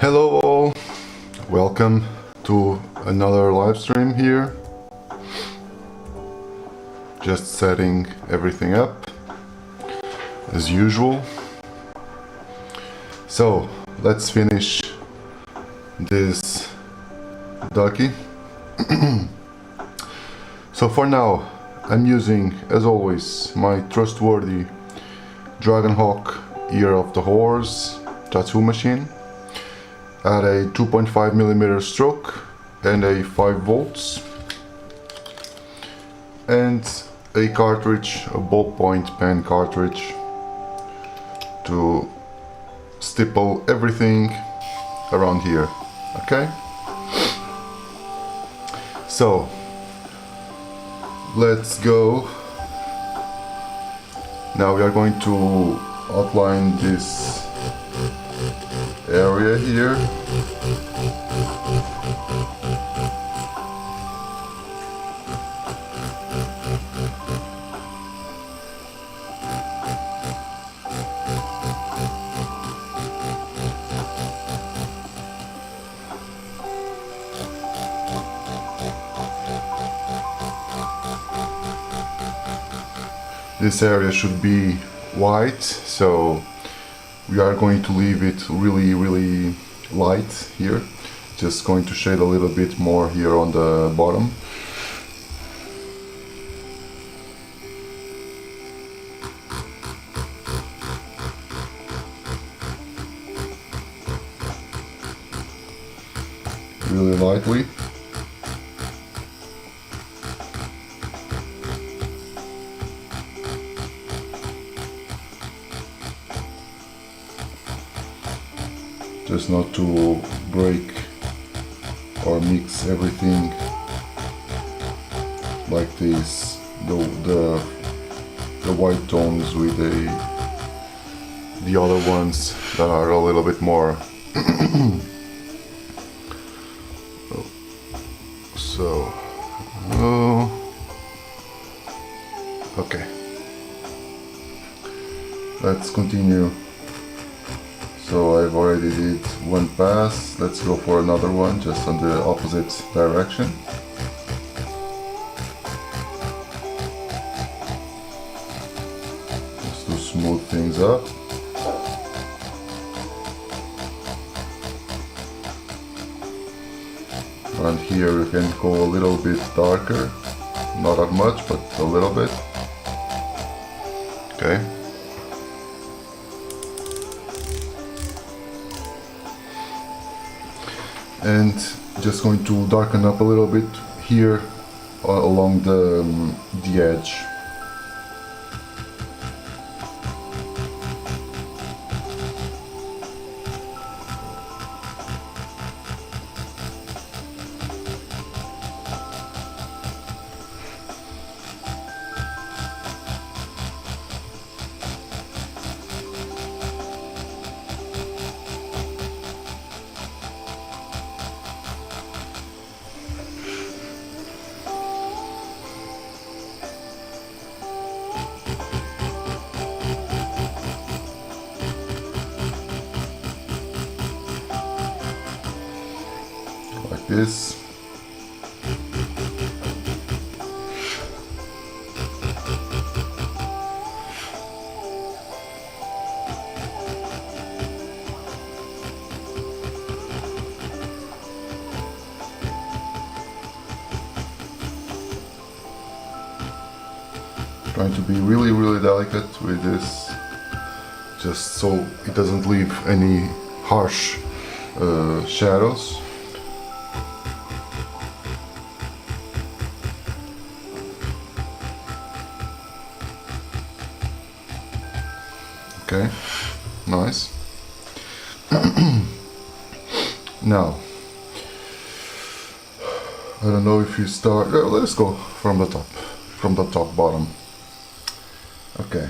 Hello all, welcome to another live stream here. Just setting everything up as usual. So let's finish this ducky. So for now I'm using, as always, my trustworthy Dragonhawk Ear of the Horse tattoo machine at a 2.5mm stroke and a 5 volts, and a cartridge, a ballpoint pen cartridge, to stipple everything around here. Okay, so let's go. Now we are going to outline this area here. This area should be white, so we are going to leave it really light here. Just going to shade a little bit more here on the bottom. Really lightly. Just not to break or mix everything like this, the white tones with the other ones that are a little bit more so okay, let's continue. So I've already did one pass, let's go for another one, just on the opposite direction. Just to smooth things up. And here you can go a little bit darker, not that much, but a little bit. Okay. And just going to darken up a little bit here along the edge. This. Trying to be really delicate with this, just so it doesn't leave any harsh shadows. Okay, nice. Now, I don't know if you start, let's go from the top bottom. Okay.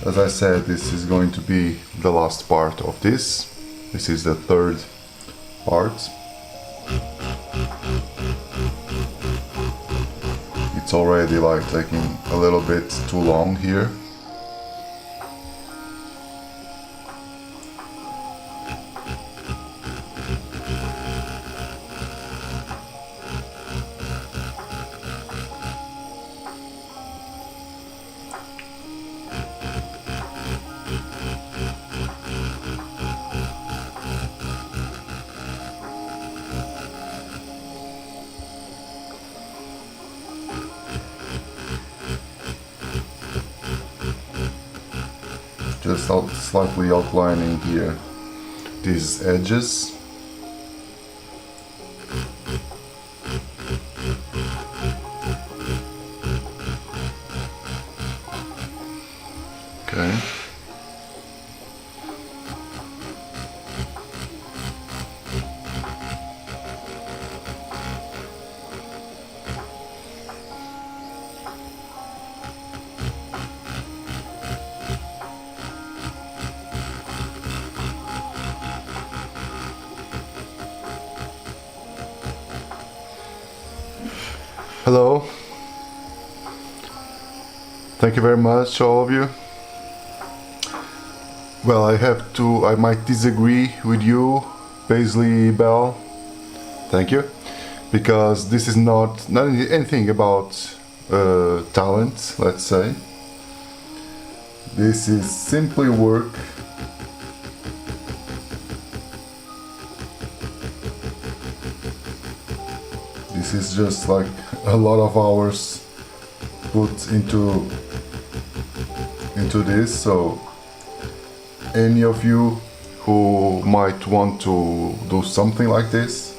As I said, this is going to be the last part of this. This is the third part. It's already like taking a little bit too long here. Just slightly outlining here these edges. Okay. Hello. Thank you very much, all of you. Well, I might disagree with you, Paisley Bell. Thank you. Because this is not anything about talent, let's say. This is simply work. This is just like a lot of hours put into this, so any of you who might want to do something like this,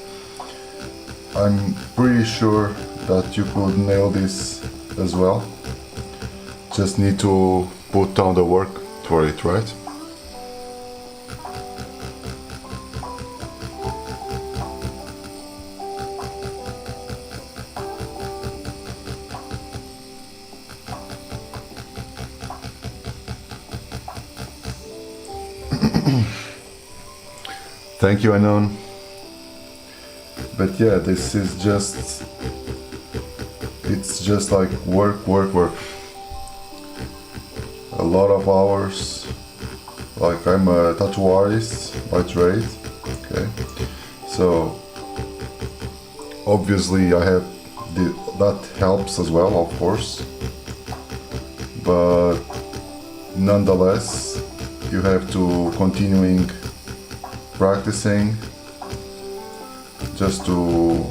I'm pretty sure that you could nail this as well. Just need to put down the work for it, right? Thank you, Anon. But yeah, this is just, it's just like work. A lot of hours. Like, I'm a tattoo artist by trade, okay? So obviously I have that helps as well, of course, but nonetheless you have to continuing practicing just to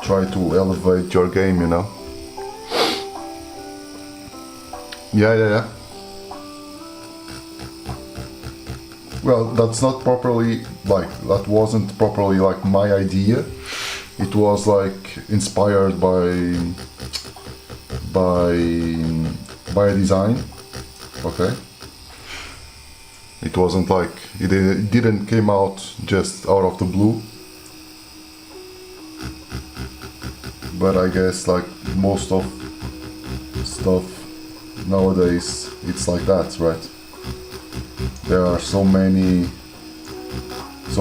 try to elevate your game, you know? Yeah. Well, that's not properly, like, that wasn't properly like my idea. It was like inspired by a design, okay? It wasn't like, it didn't came out just out of the blue. But I guess like most of stuff nowadays, it's like that, right? There are so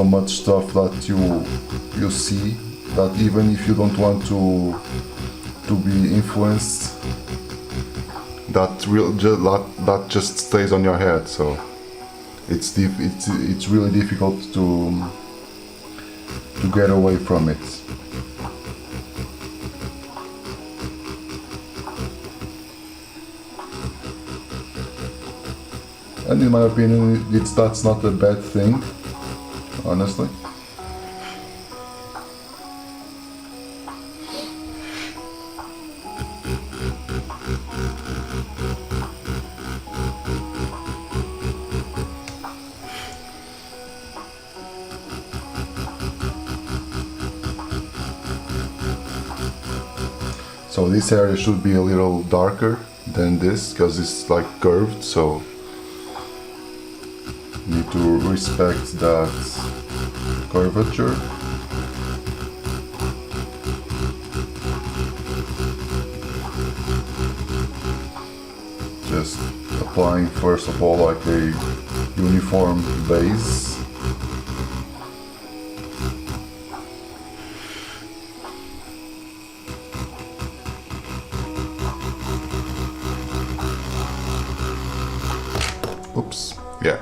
much stuff that you see that even if you don't want to be influenced, that just stays on your head. So it's really difficult to get away from it. And in my opinion, that's not a bad thing, honestly. So this area should be a little darker than this, because it's like curved, so need to respect that curvature. Just applying first of all like a uniform base. Oops. Yeah.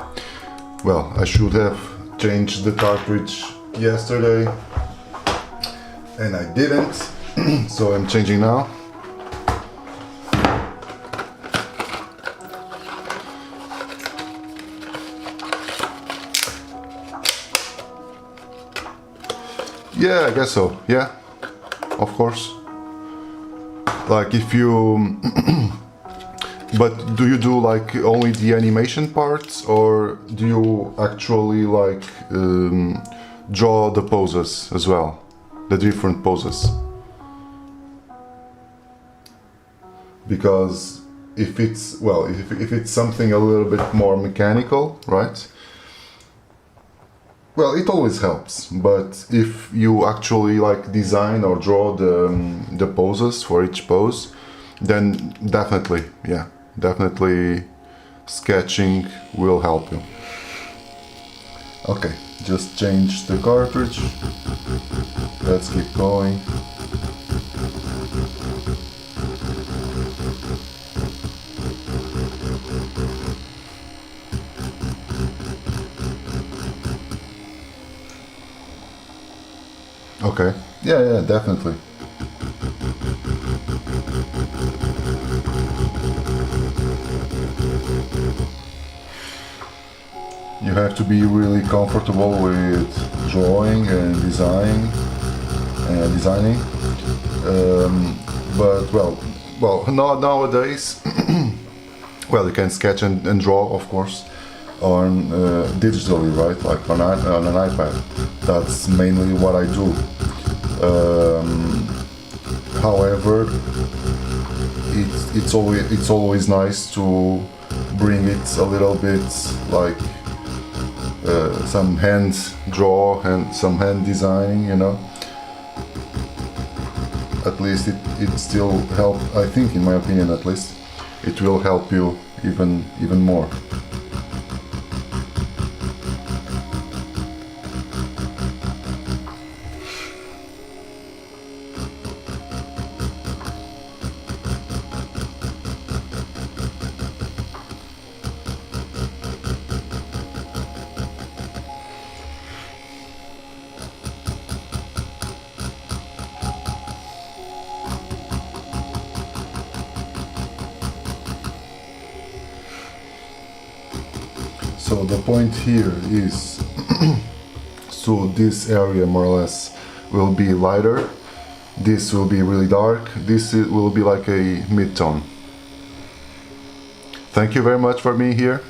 Well, I should have changed the cartridge yesterday and I didn't, so I'm changing now. Yeah, I guess so. Yeah, of course. Like if you but do you do like only the animation parts, or do you actually like draw the poses as well, the different poses? Because if it's, well, if it's something a little bit more mechanical, right? Well, it always helps, but if you actually like design or draw the poses for each pose, then definitely, yeah, definitely sketching will help you. Okay, just change the cartridge. Let's keep going. Okay, yeah, definitely. You have to be really comfortable with drawing and designing. But well, nowadays, well, you can sketch and draw, of course, on digitally, right? Like on an iPad. That's mainly what I do. However, it's always nice to bring it a little bit like some hand draw and some hand designing, you know. At least it still help. I think, in my opinion, at least, it will help you even more. So the point here is, so this area more or less will be lighter, this will be really dark, this will be like a mid-tone. Thank you very much for being here.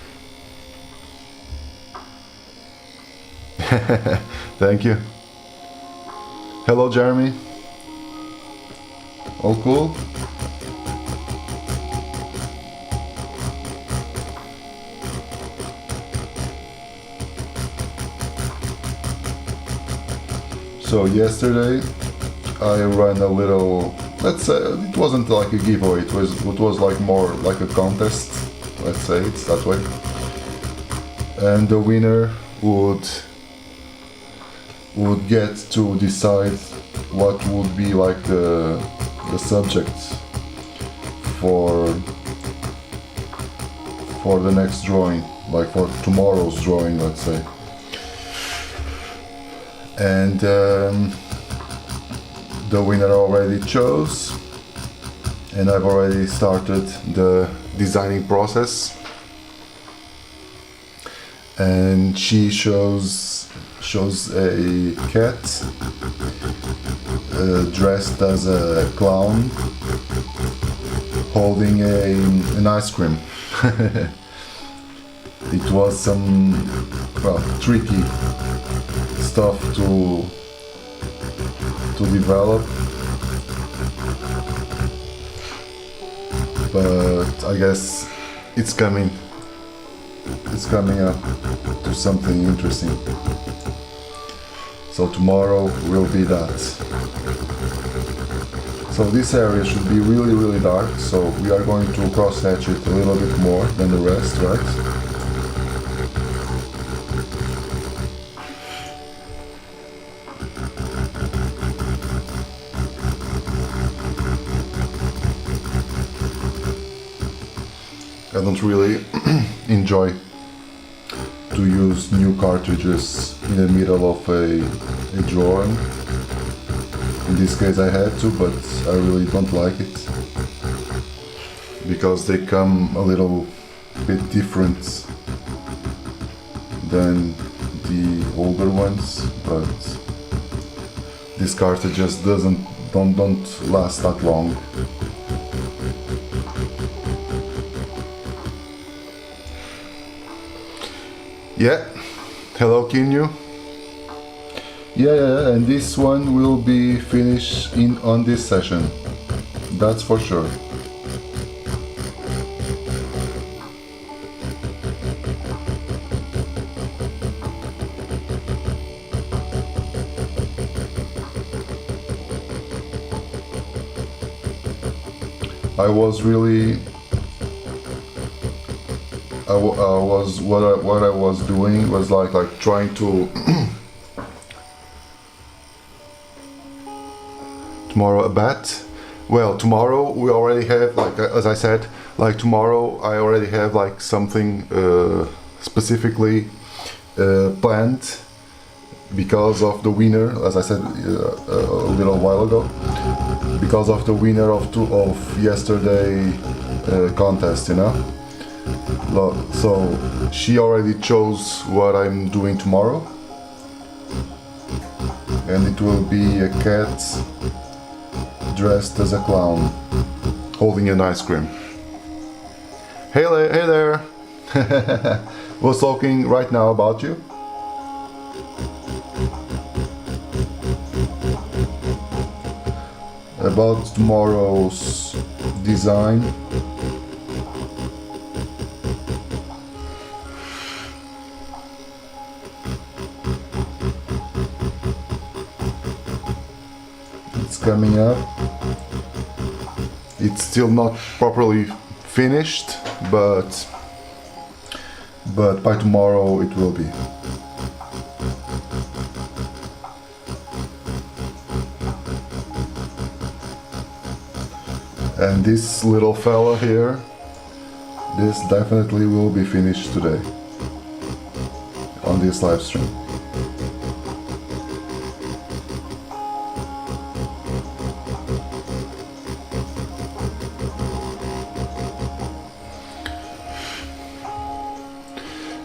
Thank you. Hello, Jeremy. All cool? So yesterday I ran a little, let's say, it wasn't like a giveaway, it was like more like a contest, let's say it's that way. And the winner would get to decide what would be like the subject for the next drawing, like for tomorrow's drawing, let's say. And the winner already chose, and I've already started the designing process. And she shows a cat dressed as a clown holding an ice cream. It was some, well, tricky stuff to develop, but I guess it's coming up to something interesting. So tomorrow will be that. So this area should be really dark, so we are going to cross hatch it a little bit more than the rest, right? I don't really enjoy to use new cartridges in the middle of a drawing. In this case I had to, but I really don't like it because they come a little bit different than the older ones, but this cartridge just don't last that long. Yeah, hello Kinyu. Yeah, and this one will be finished on this session, that's for sure. I was really, what I was doing was like trying to tomorrow a bat. Well, tomorrow we already have, like as I said, like tomorrow I already have like something specifically planned because of the winner, as I said a little while ago, because of the winner of yesterday contest, you know. So she already chose what I'm doing tomorrow, and it will be a cat dressed as a clown holding an ice cream. Hey there! We're talking right now about you. About tomorrow's design. It's coming up. It's still not properly finished, but by tomorrow it will be. And this little fella here, this definitely will be finished today on this live stream.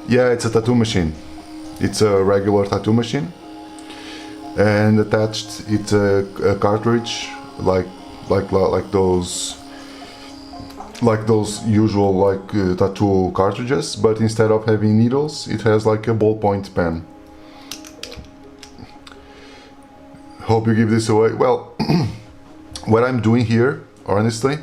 Yeah, it's a tattoo machine. It's a regular tattoo machine, and attached it's a cartridge like those usual tattoo cartridges, but instead of having needles, it has like a ballpoint pen. Hope you give this away. Well, what I'm doing here, honestly,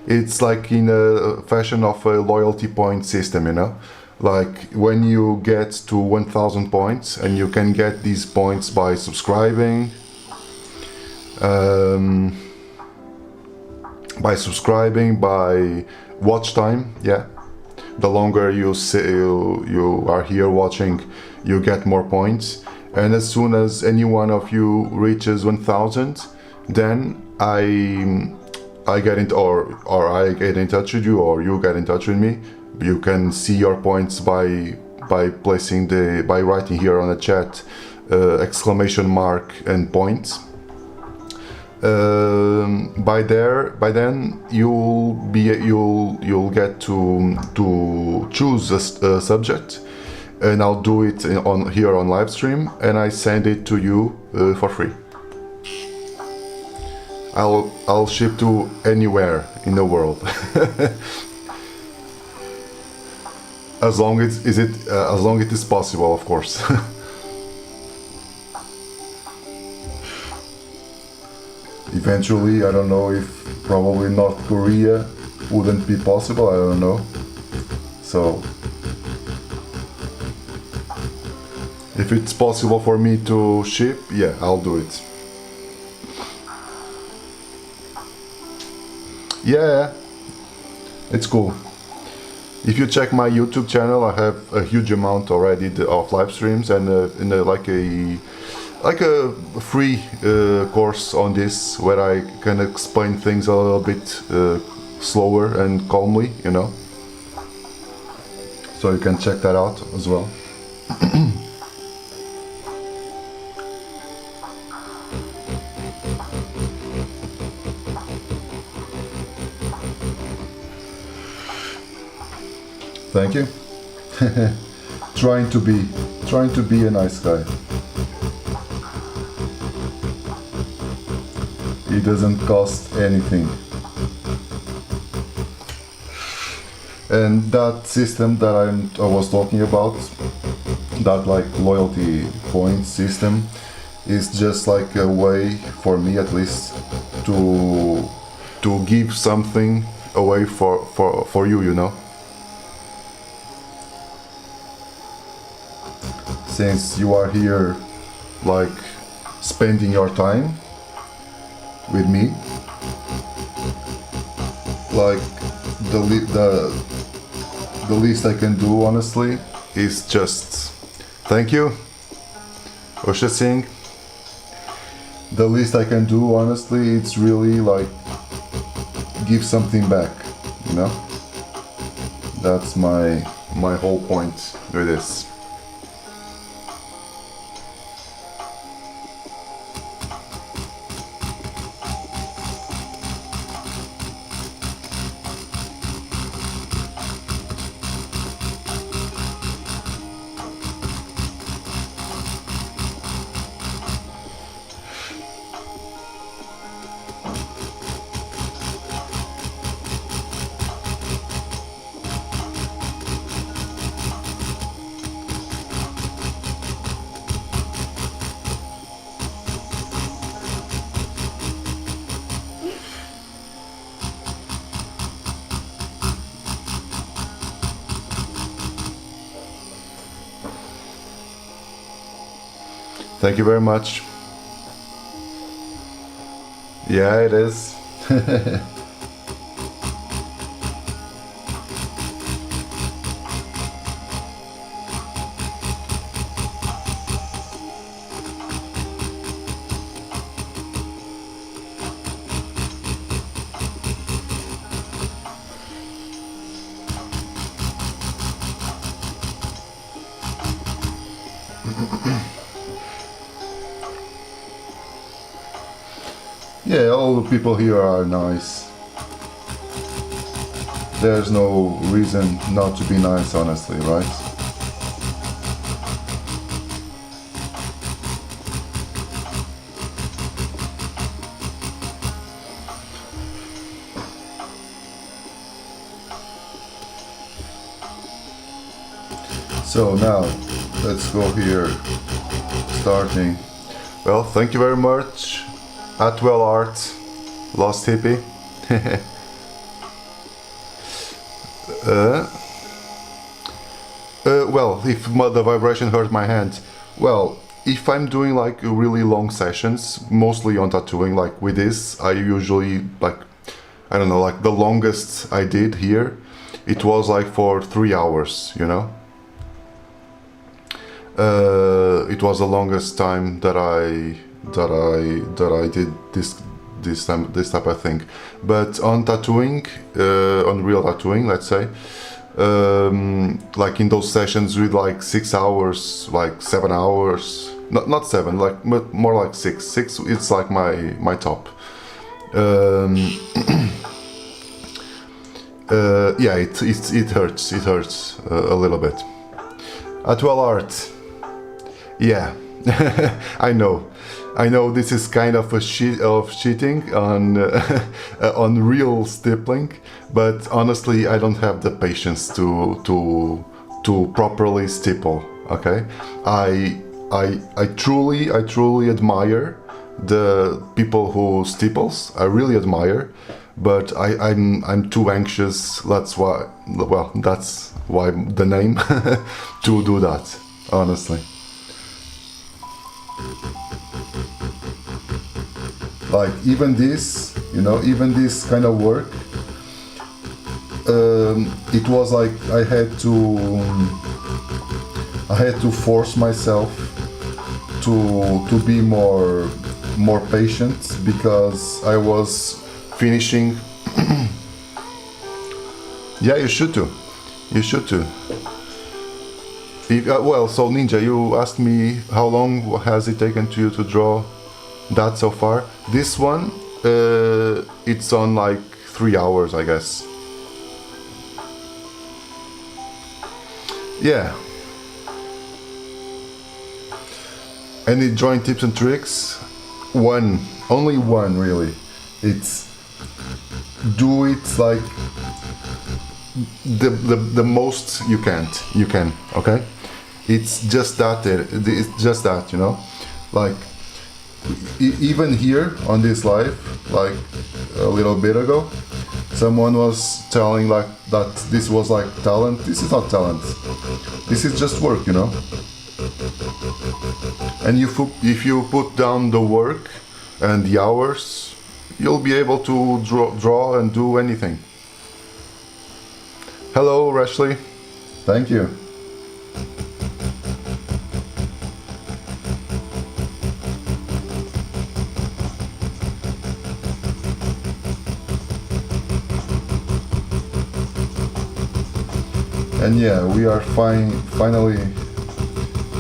it's like in a fashion of a loyalty point system, you know. Like when you get to 1000 points, and you can get these points by subscribing, by watch time. Yeah, the longer you are here watching, you get more points. And as soon as any one of you reaches 1000, then I get in, or I get in touch with you, or you get in touch with me. You can see your points by writing here on the chat exclamation mark and points. By then you'll get to choose a subject, and I'll do it here on live stream, and I send it to you for free. I'll ship to anywhere in the world. As long as it is possible, of course. Eventually, I don't know if probably North Korea wouldn't be possible, I don't know. So, if it's possible for me to ship, yeah, I'll do it. Yeah, it's cool. If you check my YouTube channel, I have a huge amount already of live streams, and like a free course on this, where I can explain things a little bit slower and calmly, you know. So you can check that out as well. Thank you. trying to be a nice guy. It doesn't cost anything. And that system that I was talking about, that like loyalty point system, is just like a way for me at least to give something away for you, you know. Since you are here like spending your time with me, like the least I can do honestly is just thank you, Osha Singh. The least I can do honestly, it's really like give something back, you know. That's my whole point with this. Thank you very much. Yeah, it is. Yeah, all the people here are nice. There's no reason not to be nice, honestly, right? So now, let's go here, starting. Well, thank you very much. Atwell Art, Lost Hippie. Well, if the vibration hurt my hand, well, if I'm doing like really long sessions, mostly on tattooing, like with this, I usually like, I don't know, like the longest I did here, it was like for 3 hours, you know. It was the longest time that I did this type of thing. But on tattooing, on real tattooing, let's say, like in those sessions with like 6 hours, like 7 hours, not 7, like more like 6. It's like my top. Yeah, it hurts a little bit. Atwell Art, yeah. I know this is kind of a cheating on on real stippling, but honestly, I don't have the patience to properly stipple. Okay, I truly admire the people who stipples. I really admire, but I'm too anxious. That's why. Well, that's why the name to do that. Honestly. Like even this, you know, even this kind of work, it was like I had to force myself to be more patient, because I was finishing. Yeah, you should too. Well, so Ninja, you asked me how long has it taken to you to draw that so far. This one, it's on like 3 hours, I guess. Yeah. Any drawing tips and tricks? One, only one really. It's do it like the most you can, okay? It's just that, it's just that, you know? Like, even here on this live, like a little bit ago, someone was telling like that this was like talent. This is not talent. This is just work, you know? And if you put down the work and the hours, you'll be able to draw and do anything. Hello, Rashley. Thank you. And yeah, we are finally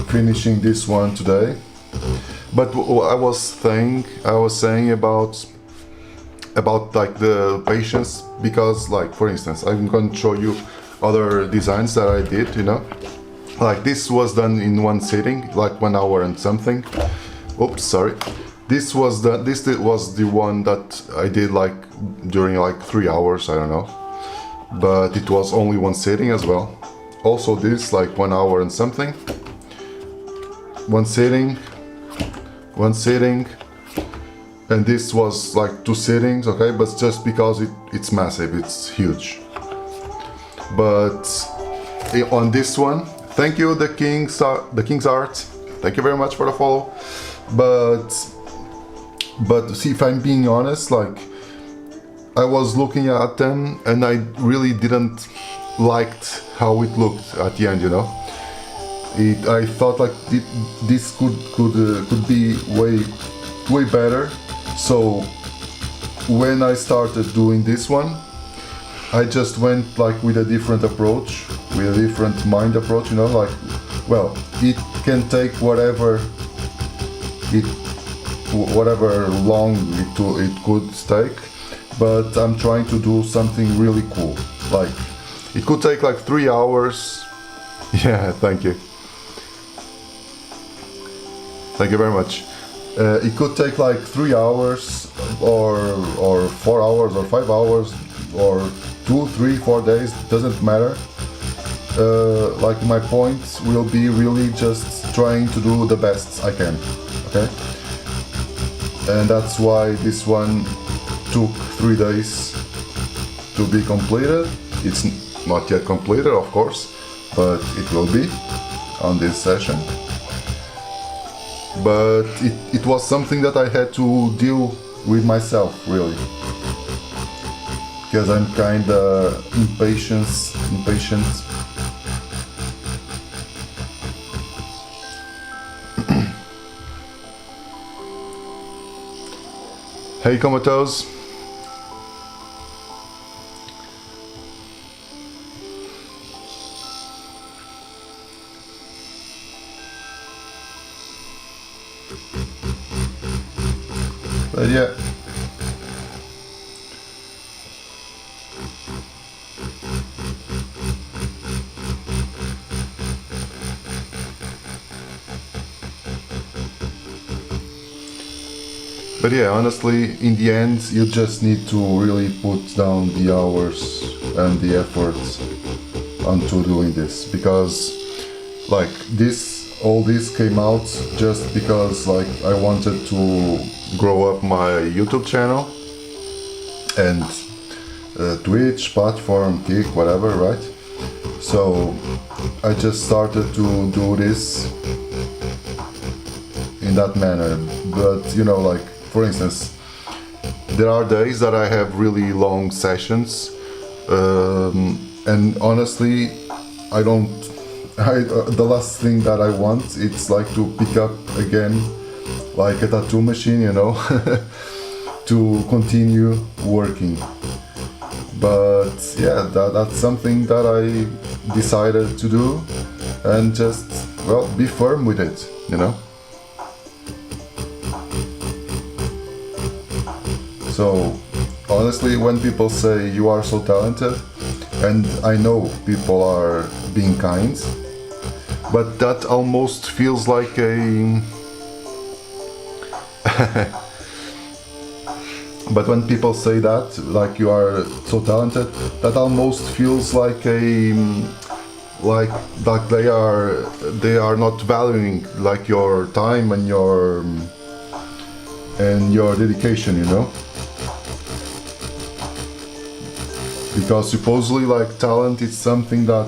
finishing this one today. But I was saying about like the patience, because like for instance, I'm going to show you other designs that I did, you know, like this was done in one sitting, like 1 hour and something. Oops, sorry. This was the one that I did like during like 3 hours, I don't know, but it was only one sitting as well. Also this like 1 hour and something, one sitting, and this was like 2 sittings, okay, but just because it's massive, it's huge. But on this one, thank you, the King's Art, thank you very much for the follow. But see, if I'm being honest, like I was looking at them and I really didn't liked how it looked at the end, you know. I thought like this could be way better. So when I started doing this one, I just went like with a different approach, with a different mind approach, you know, like, well, it can take whatever long it could take, but I'm trying to do something really cool. Like, it could take like 3 hours. Yeah, thank you. Thank you very much. It could take like 3 hours or 4 hours or 5 hours or 2, 3, 4 days, doesn't matter. Like my point will be really just trying to do the best I can, okay? And that's why this one took 3 days to be completed. It's not yet completed, of course, but it will be on this session. But it was something that I had to deal with myself, really, because I'm kinda impatient. Hey, Comatose. But yeah. But yeah, honestly, in the end, you just need to really put down the hours and the efforts onto doing this, because like all this came out just because like I wanted to grow up my YouTube channel and Twitch, platform, Kick, whatever, right? So I just started to do this in that manner. But you know, like for instance, there are days that I have really long sessions, and honestly, the last thing that I want, it's like to pick up again like a tattoo machine, you know, to continue working. But yeah, that's something that I decided to do, and just, well, be firm with it, you know. So honestly, when people say you are so talented, and I know people are being kind, but that almost feels like a but when people say that, like you are so talented, that almost feels like a like they are not valuing like your time and your dedication, you know. Because supposedly like talent is something that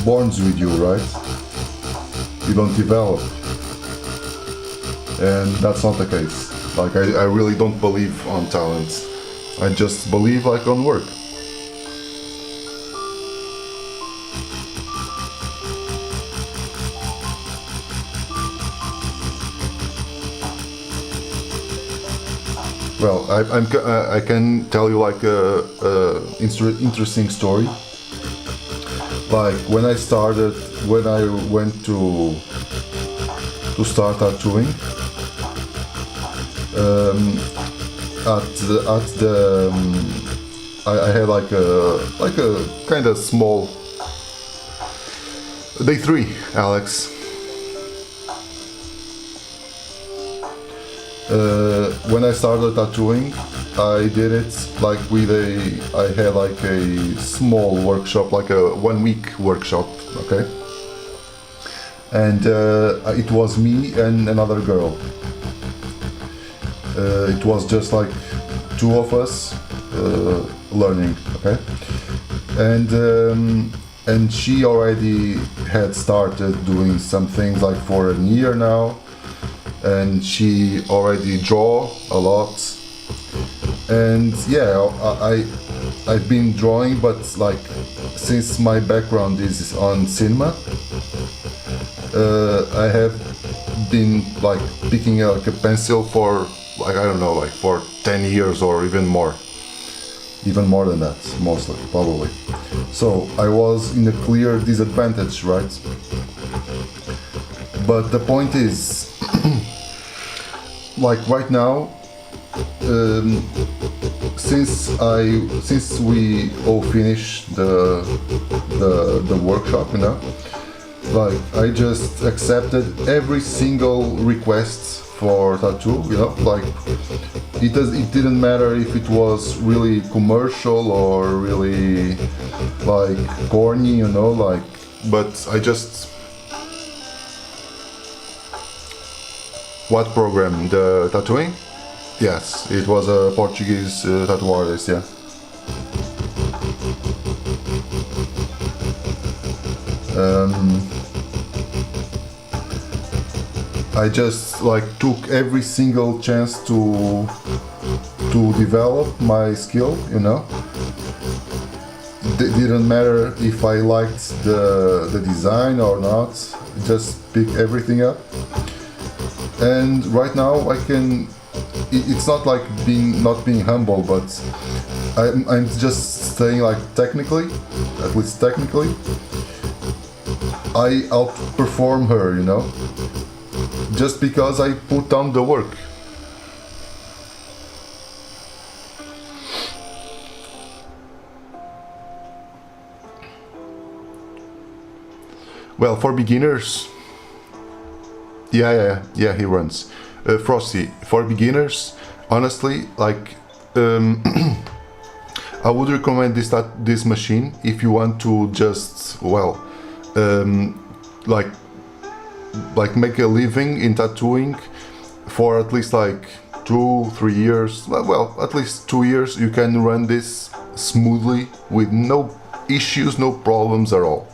borns with you, right? You don't develop. And that's not the case. Like I really don't believe on talent. I just believe like on work. Well, I can tell you like a interesting story. Like when I went to start tattooing, I had like a kind of small day 3, Alex. When I started tattooing, I did it like I had like a small workshop, like a 1-week workshop, okay? And it was me and another girl. It was just like 2 of us learning, okay? And she already had started doing some things like for a year now. And she already draw a lot, and yeah, I've been drawing, but like since my background is on cinema, I have been like picking like a pencil for like I don't know, like for 10 years or even more than that, mostly probably. So I was in a clear disadvantage, right? But the point is. Like right now, since we all finished the workshop, you know, like I just accepted every single request for tattoo, you know, like it didn't matter if it was really commercial or really like corny, you know, like, but I just. What program? The tattooing? Yes, it was a Portuguese tattoo artist, yeah. I just like took every single chance to develop my skill, you know. It didn't matter if I liked the design or not, just pick everything up. And right now I can. It's not like not being humble, but I'm just saying like technically, at least technically, I outperform her, you know, just because I put on the work. Well, for beginners. Yeah, he runs. Frosty, for beginners, honestly, like, I would recommend this machine if you want to just, well, like make a living in tattooing for at least like 2-3 years. Well, at least 2 years. You can run this smoothly with no issues, no problems at all.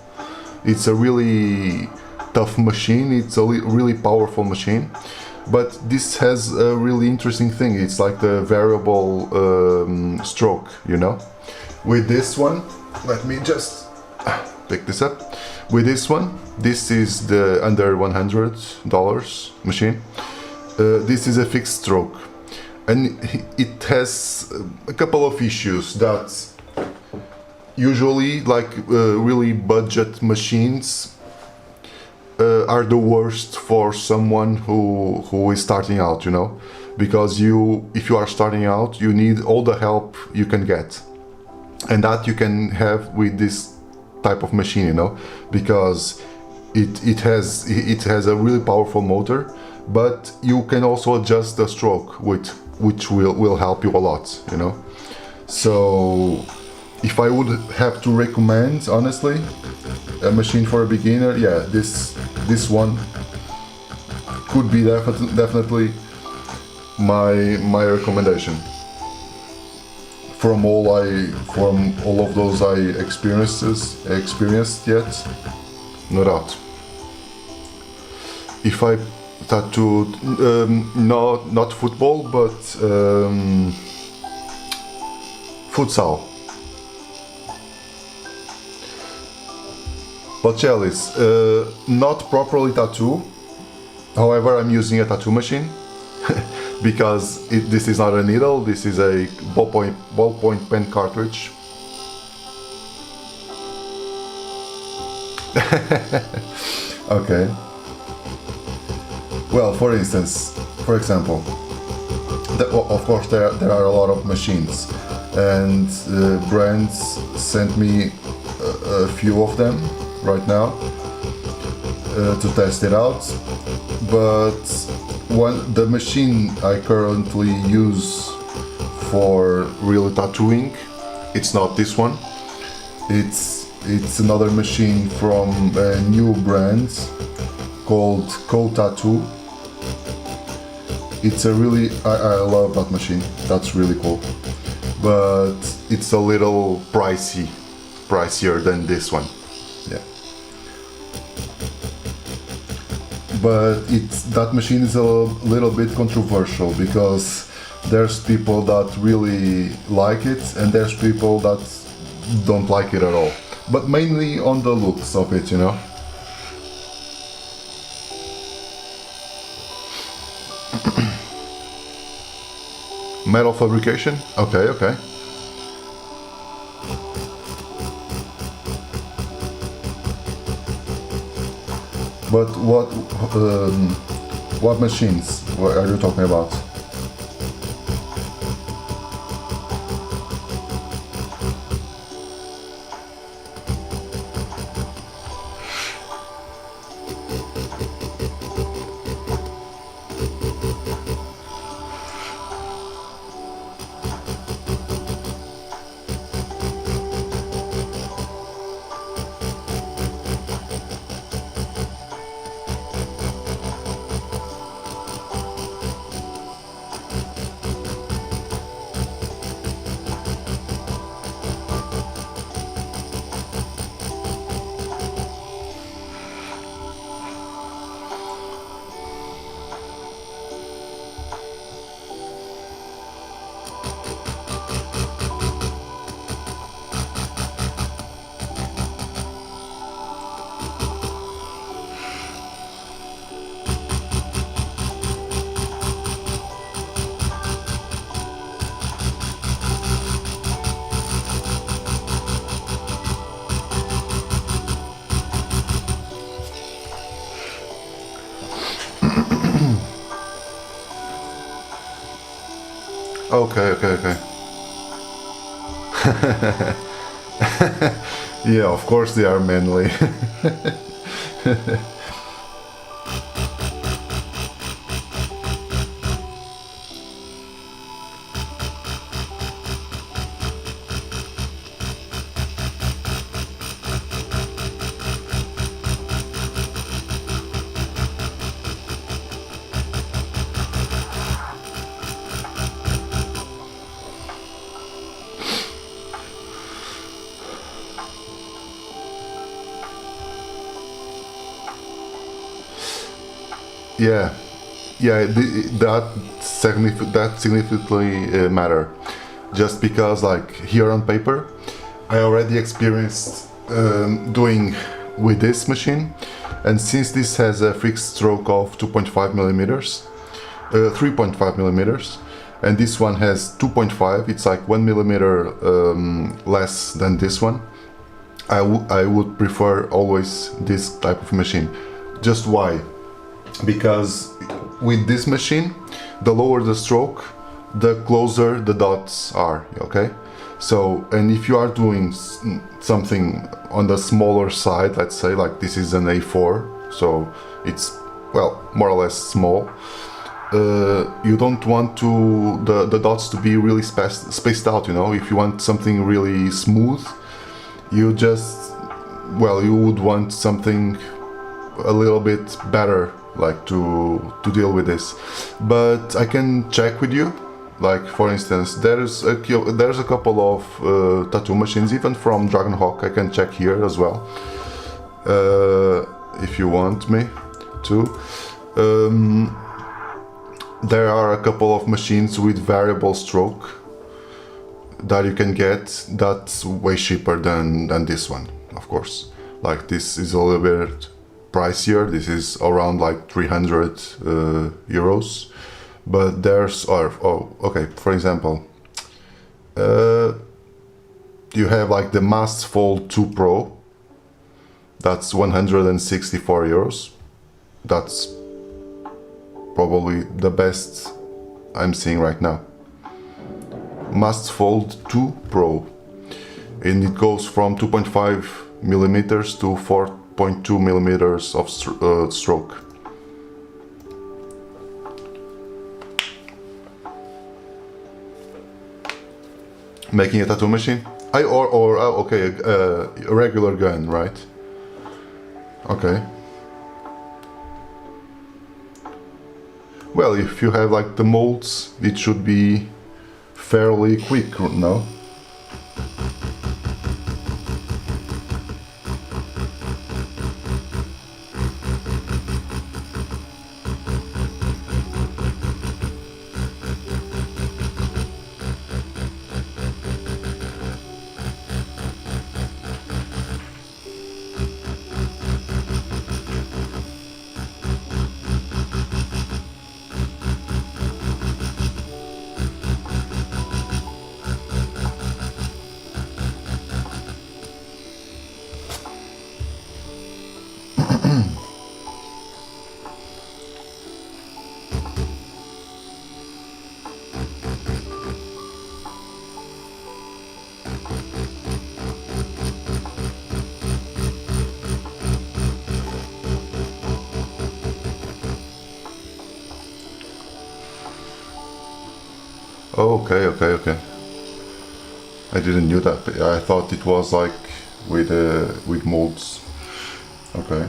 It's a really tough machine, it's a really powerful machine, but this has a really interesting thing. It's like the variable stroke, you know. With this one, let me just pick this up. With this one, this is the under $100 machine. This is a fixed stroke, and it has a couple of issues that usually like really budget machines are the worst for someone who is starting out, you know, because if you are starting out, you need all the help you can get, and that you can have with this type of machine, you know, because it has a really powerful motor, but you can also adjust the stroke, which will help you a lot, you know. So if I would have to recommend, honestly, a machine for a beginner, yeah, this one could be definitely my recommendation. From all of those I experienced yet, no doubt. If I tattooed, not football, but futsal. But Chalice, not properly tattoo. However, I'm using a tattoo machine because this is not a needle. This is a ballpoint pen cartridge. Okay. Well, for example, of course there are a lot of machines, and brands sent me a few of them right now to test it out. But the machine I currently use for really tattooing, it's not this one. It's another machine from a new brand called Tattoo. It's a really, I love that machine. That's really cool. But it's a little pricier than this one. Yeah. But that machine is a little bit controversial because there's people that really like it and there's people that don't like it at all. But mainly on the looks of it, you know. Metal fabrication? Okay. But what machines are you talking about? Okay. Yeah, of course they are manly. Yeah, that significantly matter. Just because, like, here on paper, I already experienced doing with this machine, and since this has a fixed stroke of 2.5 millimeters, 3.5 millimeters, and this one has 2.5, it's like 1 millimeter less than this one. I would prefer always this type of machine. Just why? Because with this machine, the lower the stroke, the closer the dots are, okay? So, and if you are doing something on the smaller side, let's say, like this is an A4, so it's, well, more or less small, you don't want the dots to be really spaced out, you know? If you want something really smooth, you just, well, you would want something a little bit better, like to deal with this. But I can check with you. Like, for instance, there's a couple of tattoo machines, even from Dragonhawk. I can check here as well, if you want me to. There are a couple of machines with variable stroke that you can get. That's way cheaper than this one, of course. Like, this is a little bit pricier. This is around like 300 euros. But there's, okay, for example, you have like the Mass Fold 2 Pro. That's 164 euros. That's probably the best I'm seeing right now. Mass Fold 2 Pro, and it goes from 2.5 millimeters to 4.2 millimeters of stroke. Making a tattoo machine? Okay, a regular gun, right? Okay. Well, if you have like the molds, it should be fairly quick, no? Okay. I didn't knew that. I thought it was like with molds. Okay.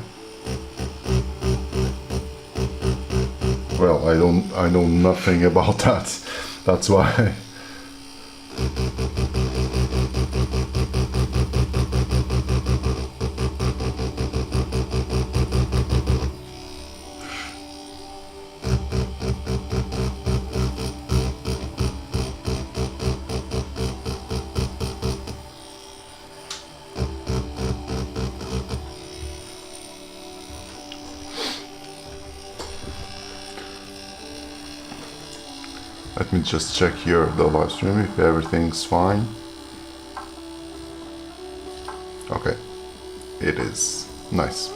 Well, I know nothing about that. That's why. Let me just check here the live stream if everything's fine. Okay, it is. Nice.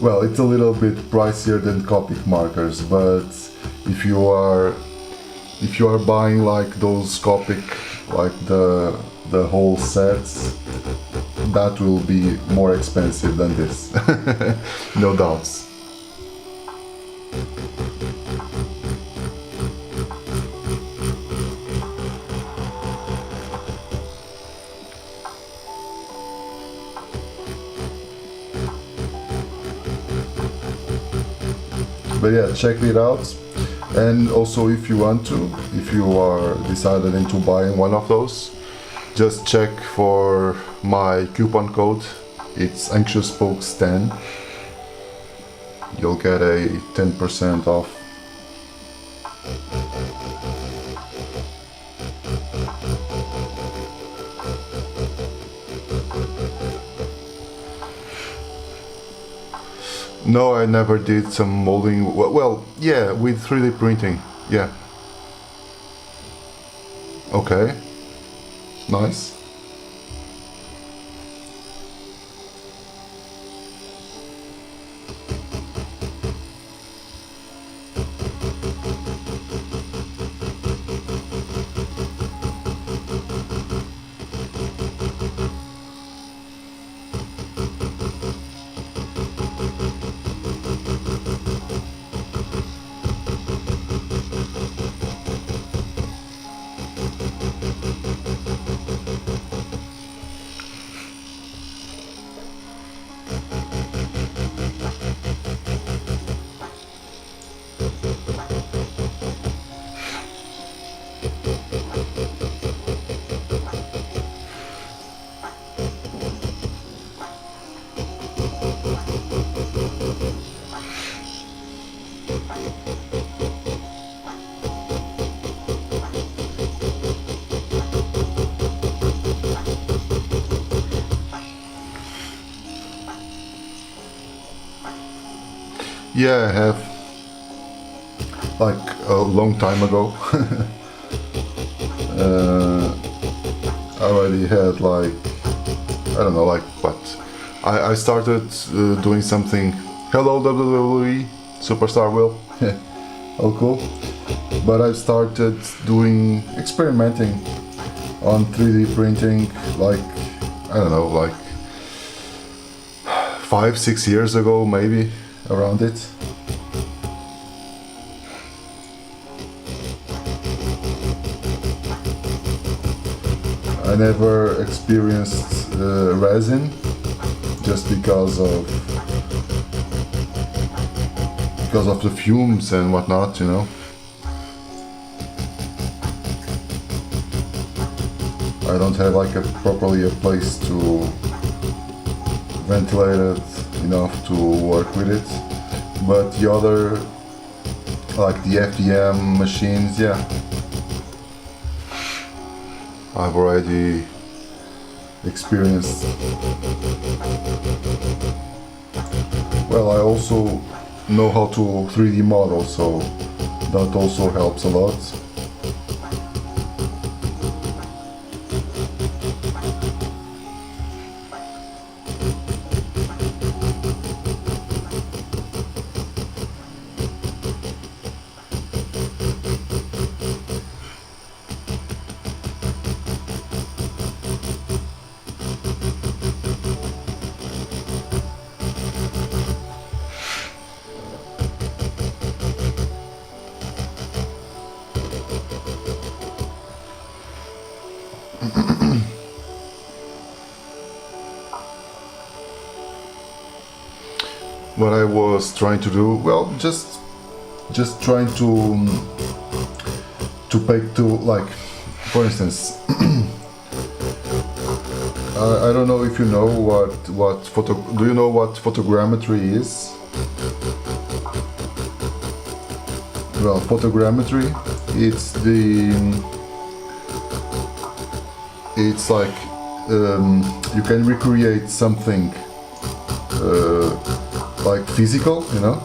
Well, it's a little bit pricier than Copic markers, but if you are buying like those Copic, like the whole sets, that will be more expensive than this. No doubts. But yeah, check it out. And also, if you want to, if you are decided into buying one of those, just check for my coupon code. It's AnxiousSpokes10. You'll get a 10% off. No, I never did some molding. Well, yeah, with 3D printing, yeah. Okay, nice. Yeah, I have, like a long time ago. I already had like, I don't know, like what? I started doing something. Hello WWE Superstar Will. Oh cool. But I started doing experimenting on 3D printing like, I don't know, like 5-6 years ago maybe, around it. I never experienced resin just because of the fumes and whatnot, you know. I don't have like a place to ventilate it enough to work with it, but the other, like the FDM machines, yeah, I've already experienced. Well, I also know how to 3D model, so that also helps a lot. What I was trying to do, well, just trying to pick to, like, for instance, I don't know if you know do you know what photogrammetry is? Well, photogrammetry, it's like you can recreate something like physical, you know,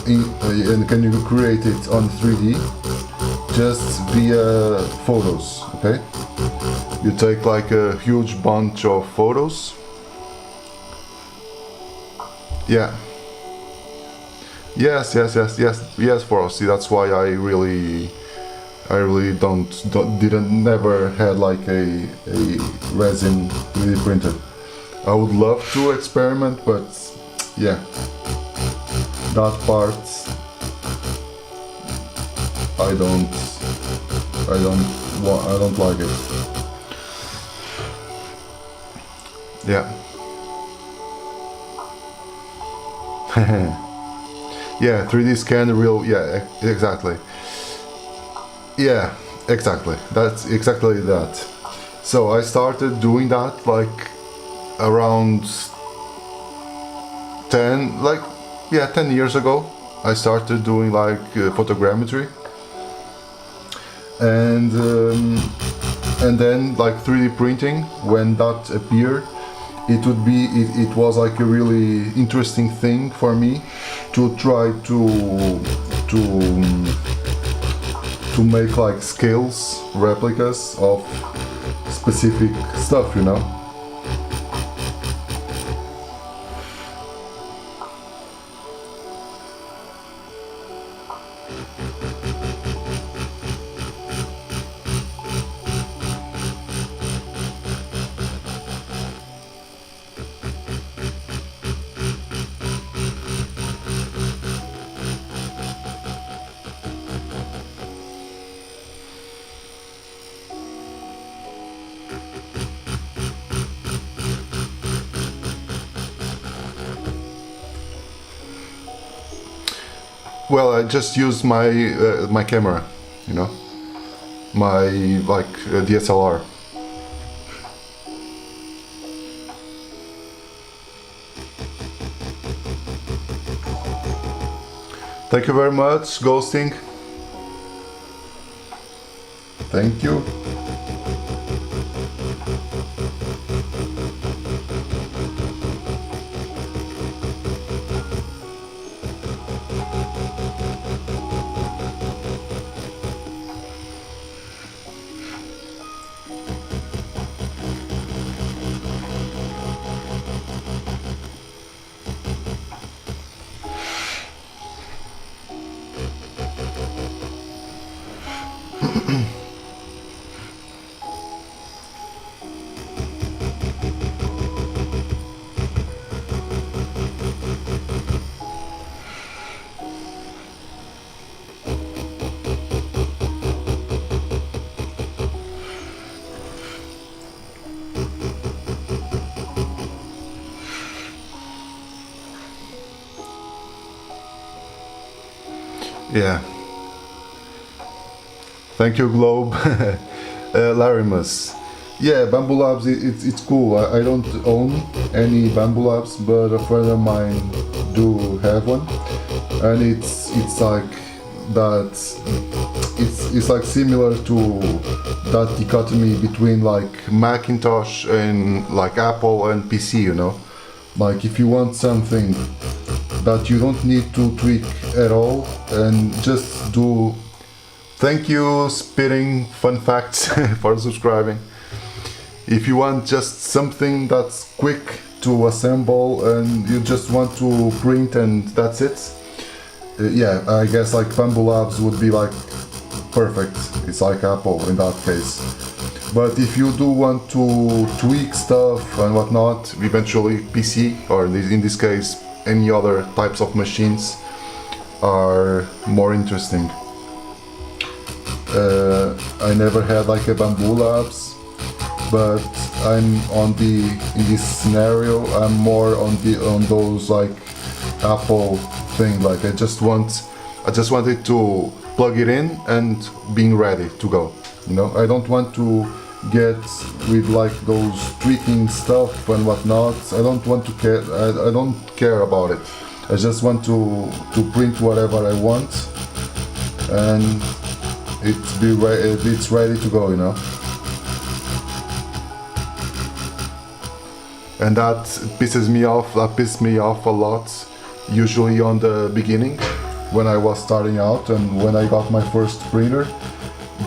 and can you create it on 3D just via photos, okay? You take like a huge bunch of photos. Yeah. Yes, for us. See, that's why I really never had like a resin 3D printer. I would love to experiment, but yeah, that part I don't like it. Yeah. Yeah, 3D scan real, yeah, exactly. Yeah, exactly. That's exactly that. So I started doing that like around 10 years ago. I started doing like photogrammetry, and then like 3D printing. When that appeared, it was like a really interesting thing for me to try to to make like scales, replicas of specific stuff, you know. Well, I just use my my camera, you know, my like DSLR. Thank you very much, Ghosting. Thank you. Yeah. Thank you, Globe. Larimus. Yeah, Bamboo Labs, it's cool. I don't own any Bamboo Labs, but a friend of mine do have one, and it's like that. It's like similar to that dichotomy between like Macintosh and like Apple and PC, you know. Like if you want something that you don't need to tweak at all and just do. Thank you, Spitting Fun Facts, for subscribing. If you want just something that's quick to assemble and you just want to print and that's it, yeah, I guess like Bamboo Labs would be like perfect. It's like Apple in that case. But if you do want to tweak stuff and whatnot, eventually PC, or in this case any other types of machines, are more interesting. I never had like a Bamboo Labs, but I'm in this scenario I'm more on those like Apple thing. Like I just wanted to plug it in and being ready to go, you know. I don't want to get with like those tweaking stuff and whatnot. I don't want to care. I don't care about it. I just want to print whatever I want and it's ready to go, you know. And that pisses me off. That pissed me off a lot. Usually on the beginning, when I was starting out and when I got my first printer,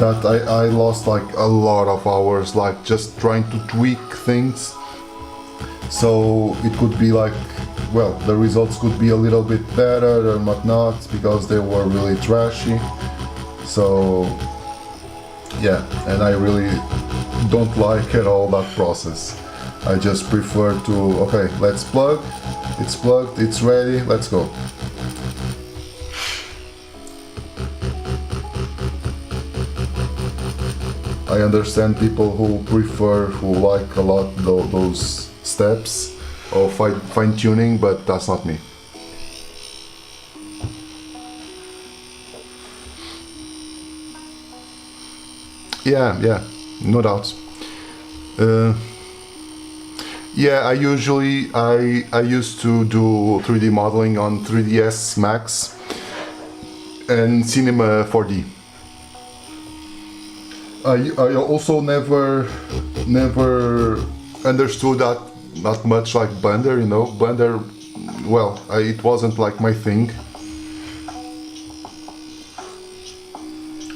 that I lost like a lot of hours, like just trying to tweak things. So it could be like, well, the results could be a little bit better and whatnot because they were really trashy. So yeah, and I really don't like at all that process. I just prefer to, okay, let's plug, it's plugged, it's ready, let's go. I understand people who like a lot those steps of fine tuning, but that's not me. Yeah, no doubt. Yeah, I used to do 3D modeling on 3ds Max and Cinema 4D. I also never understood that much like Blender, you know. Blender, well, it wasn't like my thing.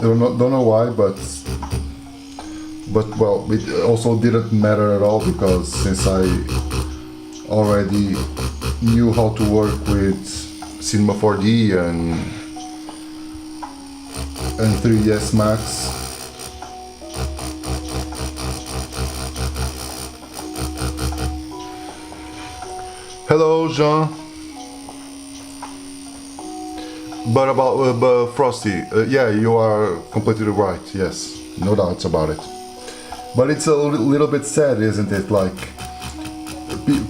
don't know why, but well, it also didn't matter at all because since I already knew how to work with Cinema 4D and 3ds Max. Hello, Jean. But about Frosty, yeah, you are completely right. Yes, no doubts about it. But it's a little bit sad, isn't it? Like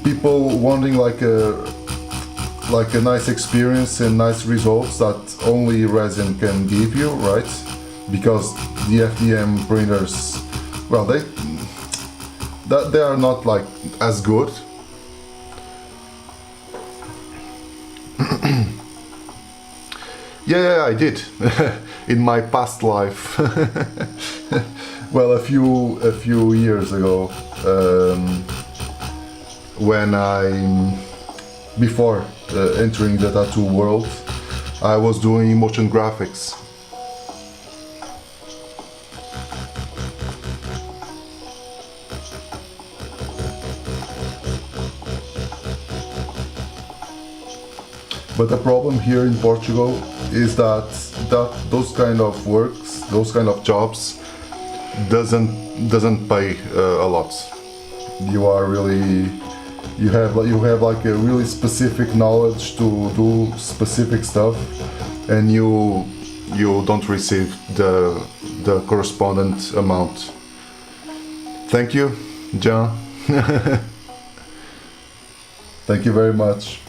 people wanting like a nice experience and nice results that only Resin can give you, right? Because the FDM printers, well, they are not like as good. Yeah, I did in my past life. Well, a few years ago, when before entering the tattoo world, I was doing motion graphics. But the problem here in Portugal is that those kind of works, those kind of jobs, doesn't pay a lot. You have like a really specific knowledge to do specific stuff, and you don't receive the correspondent amount. Thank you, John. Thank you very much.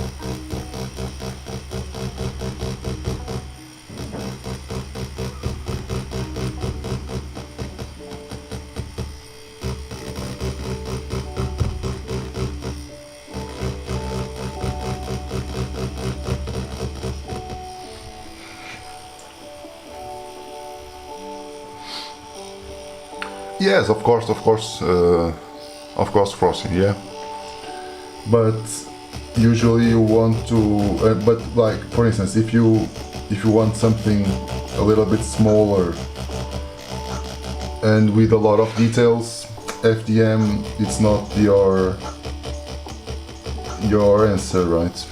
Yes, of course, Frosty, yeah. But usually you want to, but like for instance, if you want something a little bit smaller and with a lot of details, FDM, it's not your answer, right?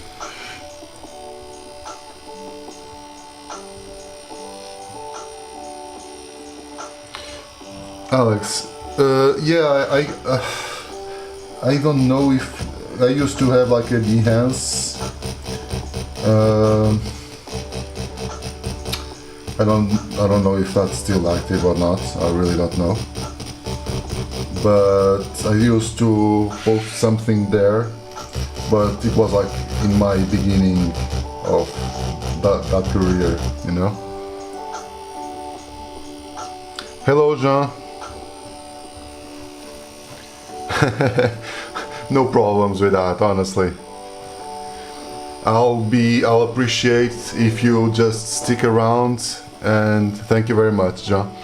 Alex, yeah, I don't know if I used to have like a Behance. I don't know if that's still active or not. I really don't know. But I used to post something there, but it was like in my beginning of that career, you know. Hello, Jean. No problems with that, honestly. I'll appreciate if you just stick around, and thank you very much, John.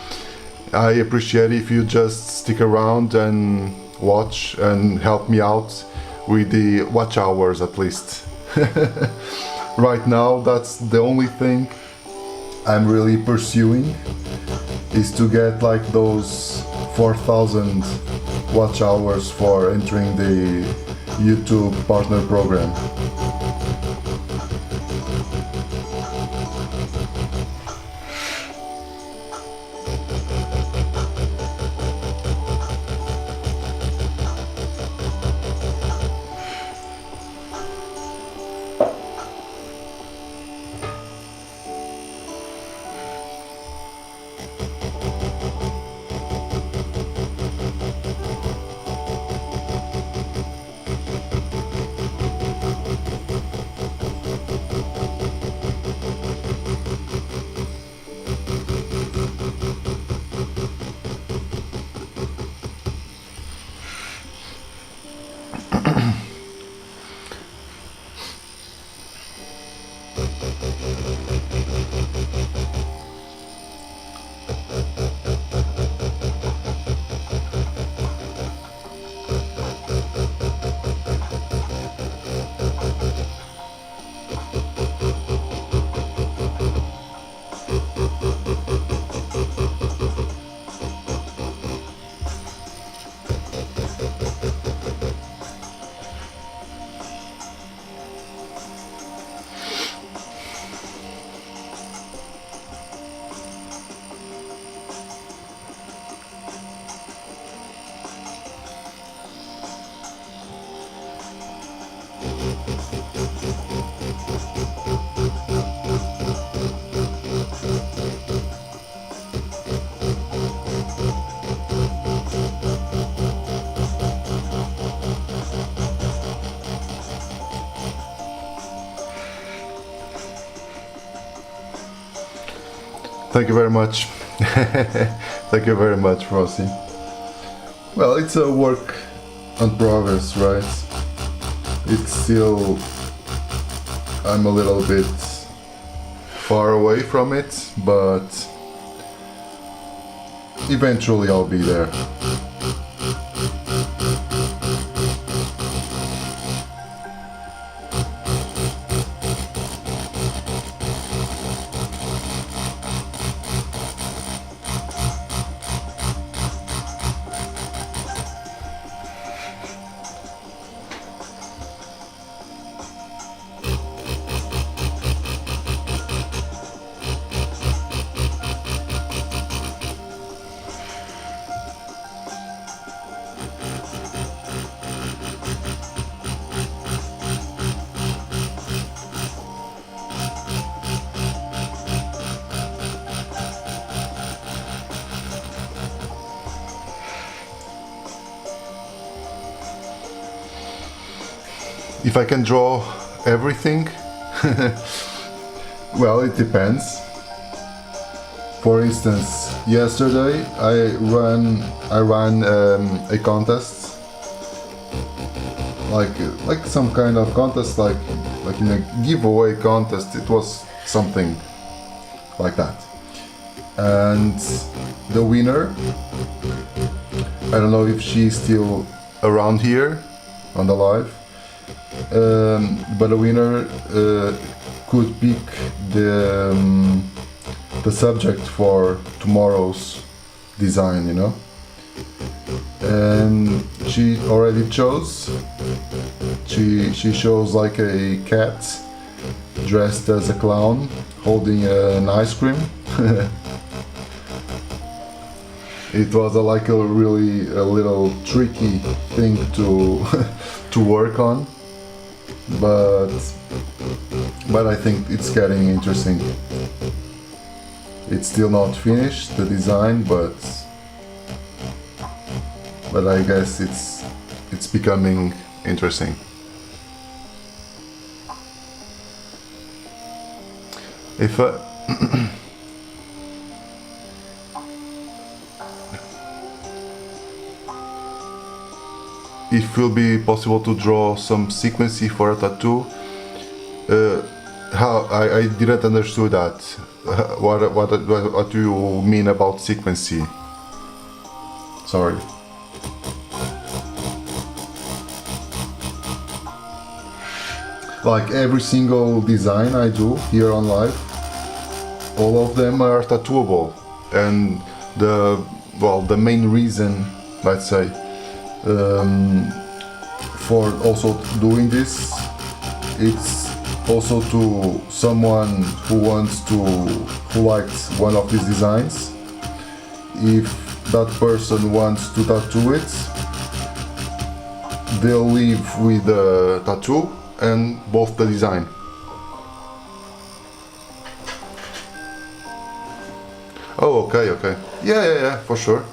I appreciate if you just stick around and watch and help me out with the watch hours at least. Right now, that's the only thing I'm really pursuing, is to get like those 4,000 watch hours for entering the YouTube partner program. Thank you very much. Thank you very much, Rossi. Well, it's a work in progress, right? It's still... I'm a little bit far away from it, but eventually I'll be there. If I can draw everything, well, it depends. For instance, yesterday I ran a contest, like some kind of contest, like in a giveaway contest. It was something like that, and the winner, I don't know if she's still around here on the live. But the winner could pick the subject for tomorrow's design, you know. And she already chose. She chose like a cat dressed as a clown holding an ice cream. It was like a little tricky thing to to work on. But I think it's getting interesting. It's still not finished, the design, but I guess it's becoming interesting. If it will be possible to draw some sequency for a tattoo. How I didn't understand that. What do you mean about sequency? Sorry. Like every single design I do here on live, all of them are tattooable, and the main reason, let's say, for also doing this, it's also to someone who likes one of these designs. If that person wants to tattoo it, they'll leave with the tattoo and both the design. Oh, okay. Yeah, for sure.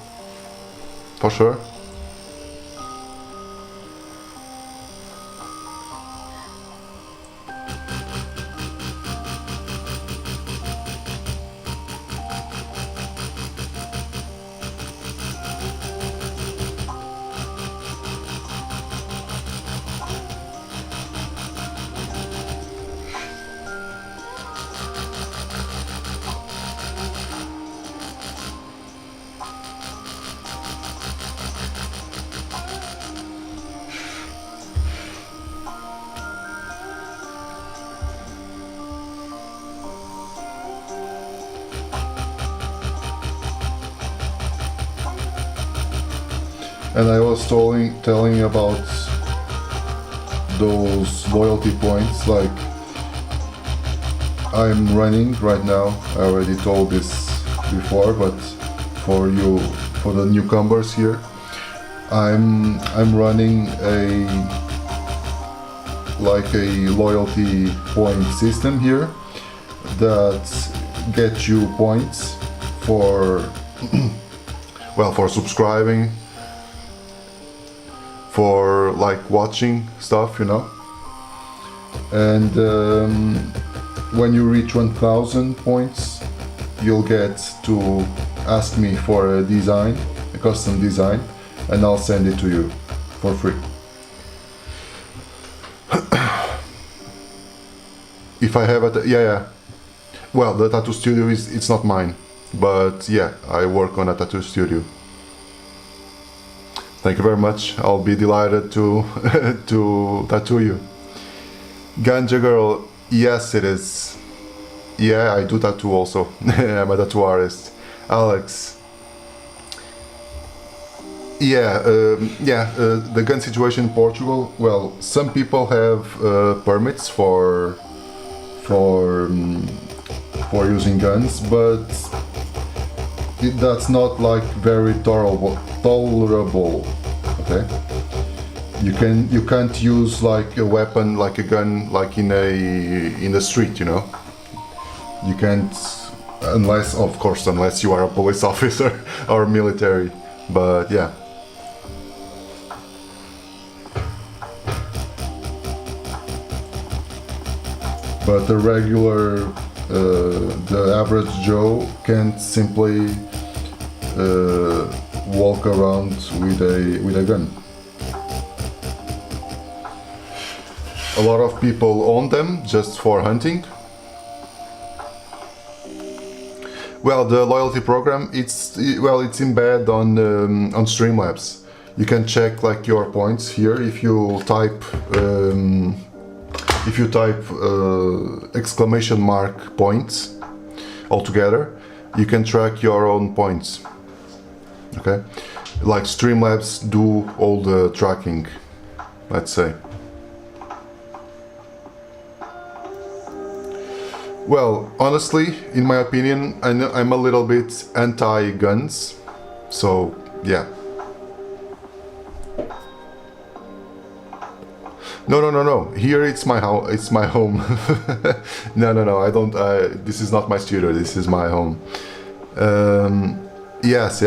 And I was telling about those loyalty points, like I'm running right now. I already told this before, but for the newcomers here, I'm running like a loyalty point system here that gets you points for well, for subscribing, for like watching stuff, you know. And when you reach 1000 points, you'll get to ask me for a design, a custom design, and I'll send it to you for free. If I have it, yeah. Well, the tattoo studio it's not mine, but yeah, I work on a tattoo studio. Thank you very much. I'll be delighted to to tattoo you. Ganja Girl, yes it is. Yeah, I do tattoo also. I'm a tattoo artist. Alex. Yeah, the gun situation in Portugal. Well, some people have permits for using guns, but that's not like very tolerable. Okay, you can't use like a weapon, like a gun, like in the street, you know. You can't, unless you are a police officer or military. But yeah. But the regular, the average Joe can't simply walk around with a gun. A lot of people own them just for hunting. Well, the loyalty program, it's embedded on Streamlabs. You can check like your points here if you type exclamation mark points altogether. You can track your own points. Okay, like Streamlabs do all the tracking, let's say. Well, honestly, in my opinion, I'm a little bit anti-guns, so yeah. No. Here it's my house. It's my home. No. I don't. This is not my studio. This is my home. Yes.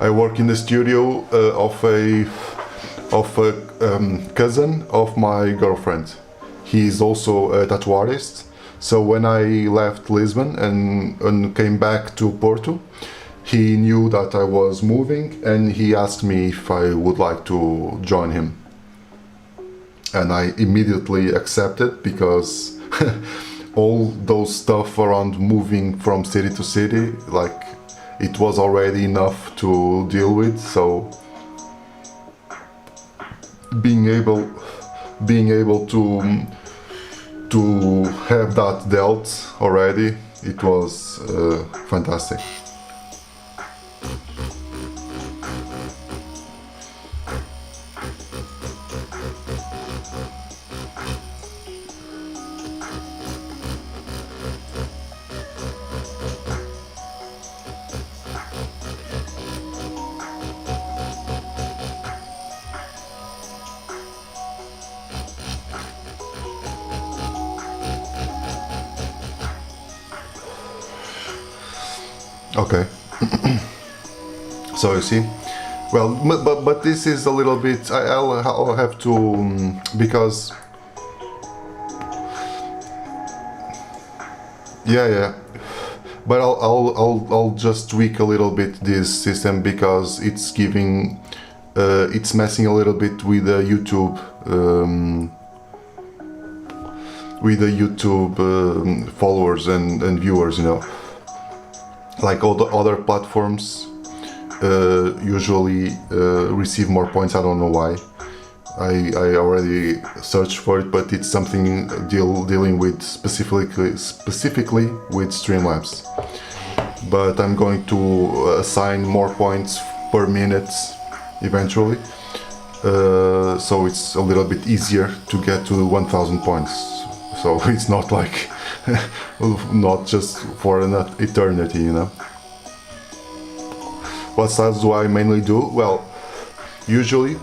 I work in the studio of a cousin of my girlfriend. He is also a tattoo artist. So when I left Lisbon and came back to Porto, he knew that I was moving and he asked me if I would like to join him. And I immediately accepted because all those stuff around moving from city to city, like it was already enough to deal with. So being able to have that dealt already, it was fantastic. Okay. So you see, well, but this is a little bit. I'll have to because yeah. But I'll just tweak a little bit this system because it's giving it's messing a little bit with the YouTube followers and viewers, you know. Like all the other platforms usually receive more points. I don't know why. I already searched for it, but it's something dealing with specifically with Streamlabs. But I'm going to assign more points per minute eventually, so it's a little bit easier to get to 1000 points. So it's not like not just for an eternity, you know. What styles do I mainly do? Well, usually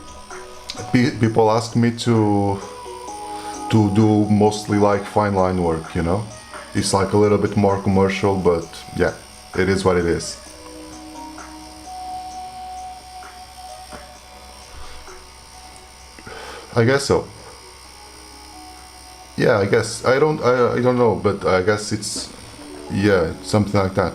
People ask me to do mostly like fine line work, you know. It's like a little bit more commercial, but yeah, it is what it is. I guess so. Yeah, I guess. I don't know, but I guess it's, yeah, something like that.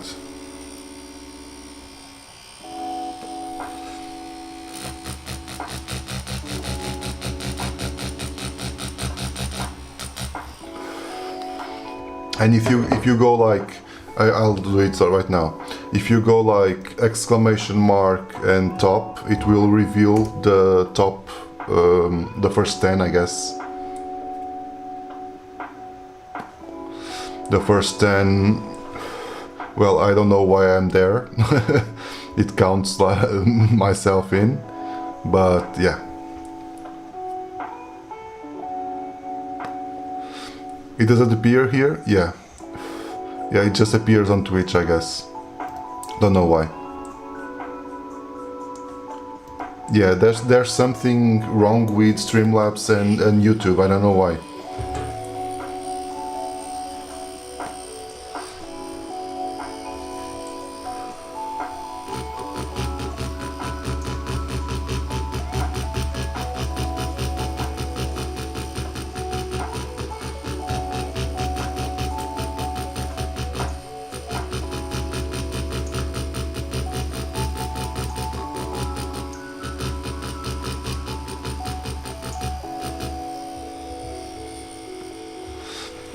And if you go like, I'll do it right now. If you go like exclamation mark and top, it will reveal the top, the first 10, I guess. The first 10, well, I don't know why I'm there. It counts myself in, but yeah. It doesn't appear here? Yeah. Yeah, it just appears on Twitch, I guess. Don't know why. Yeah, there's something wrong with Streamlabs and YouTube, I don't know why.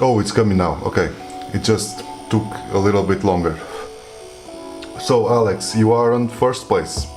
Oh, it's coming now. Okay. It just took a little bit longer. So, Alex, you are on first place.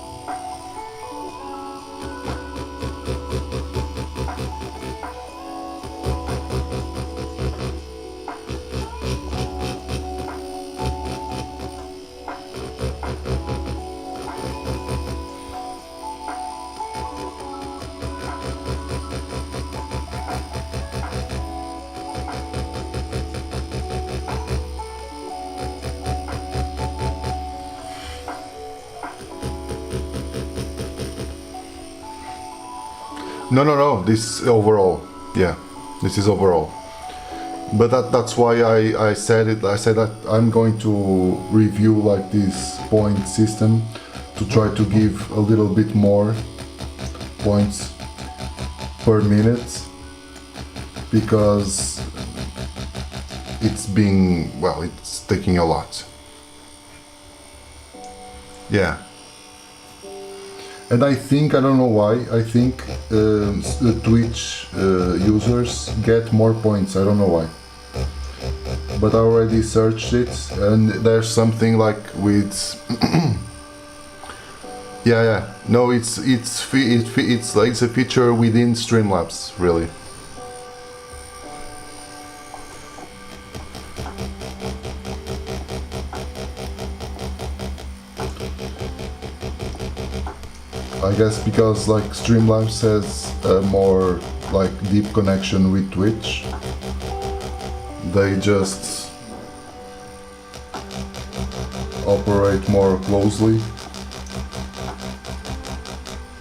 No, this overall. Yeah, this is overall. But that's why I said it. I said that I'm going to review like this point system to try to give a little bit more points per minute, because it's being, well, it's taking a lot. Yeah. And I think, I don't know why, I think the Twitch users get more points, I don't know why. But I already searched it, and there's something like with... yeah, no, it's like it's a feature within Streamlabs, really. I guess because like Streamlabs has a more like deep connection with Twitch, they just operate more closely.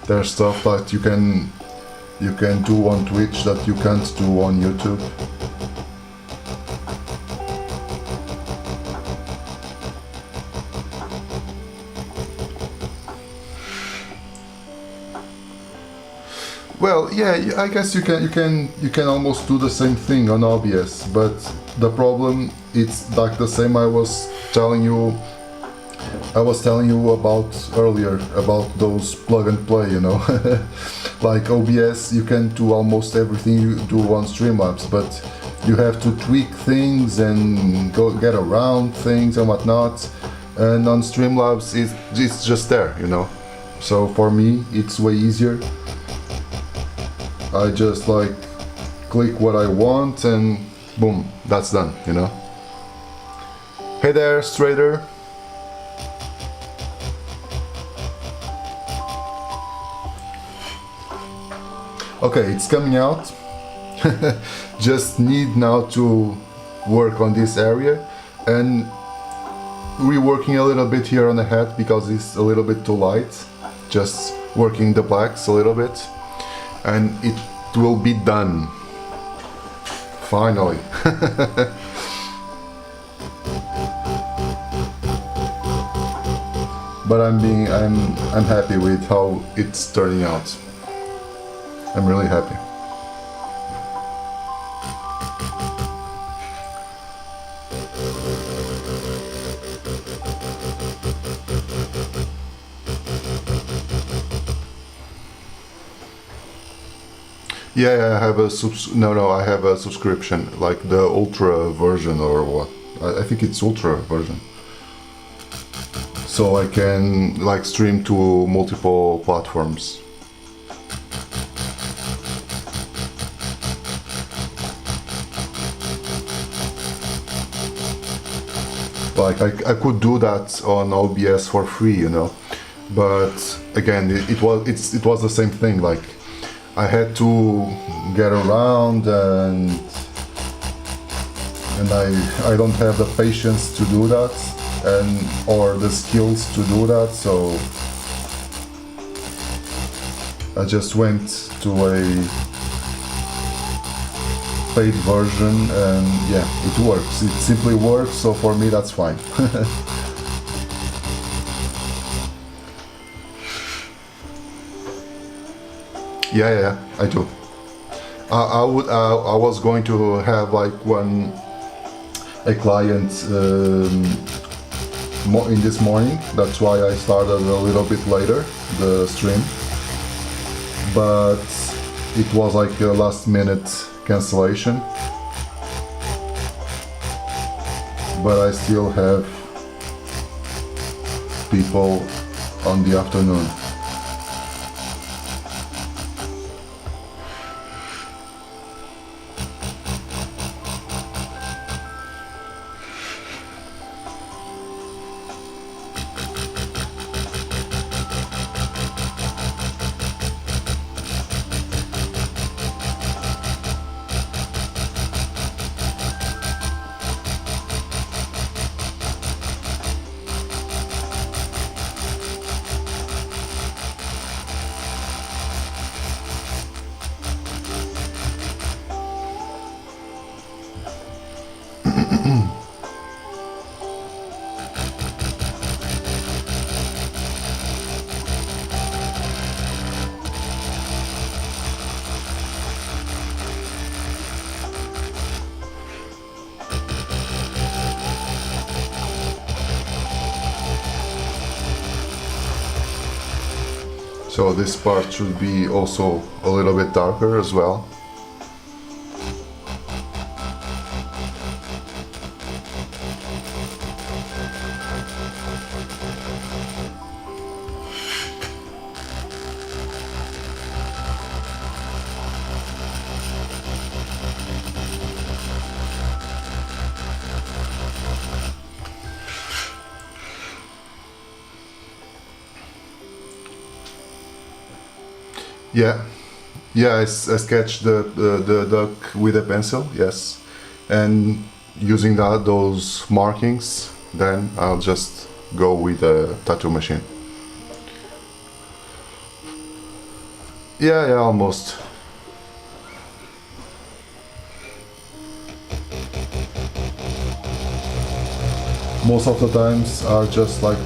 There's stuff that you can do on Twitch that you can't do on YouTube. Well, yeah, I guess you can almost do the same thing on OBS, but the problem, it's like the same I was telling you about earlier, about those plug and play, you know. Like OBS, you can do almost everything you do on Streamlabs, but you have to tweak things and get around things and whatnot. And on Streamlabs, it's just there, you know. So for me, it's way easier. I just like click what I want and boom, that's done, you know. Hey there, Strader. Okay, it's coming out. Just need now to work on this area and reworking a little bit here on the hat because it's a little bit too light. Just working the blacks a little bit. and it will be done. Finally. But I'm happy with how it's turning out. I'm really happy. Yeah, I have a I have a subscription, like the ultra version or what. I think it's ultra version. So I can like stream to multiple platforms. Like I could do that on OBS for free, you know, but again, it was the same thing. Like I had to get around, and I don't have the patience to do that, or the skills to do that. So I just went to a paid version, and yeah, it works. It simply works. So for me, that's fine. Yeah, I do. I was going to have like a client in this morning. That's why I started a little bit later the stream. But it was like a last minute cancellation. But I still have people on the afternoon. So this part should be also a little bit darker as well. Yeah, I sketched the duck with a pencil, yes, and using those markings, then I'll just go with a tattoo machine. Yeah, almost. Most of the times are just like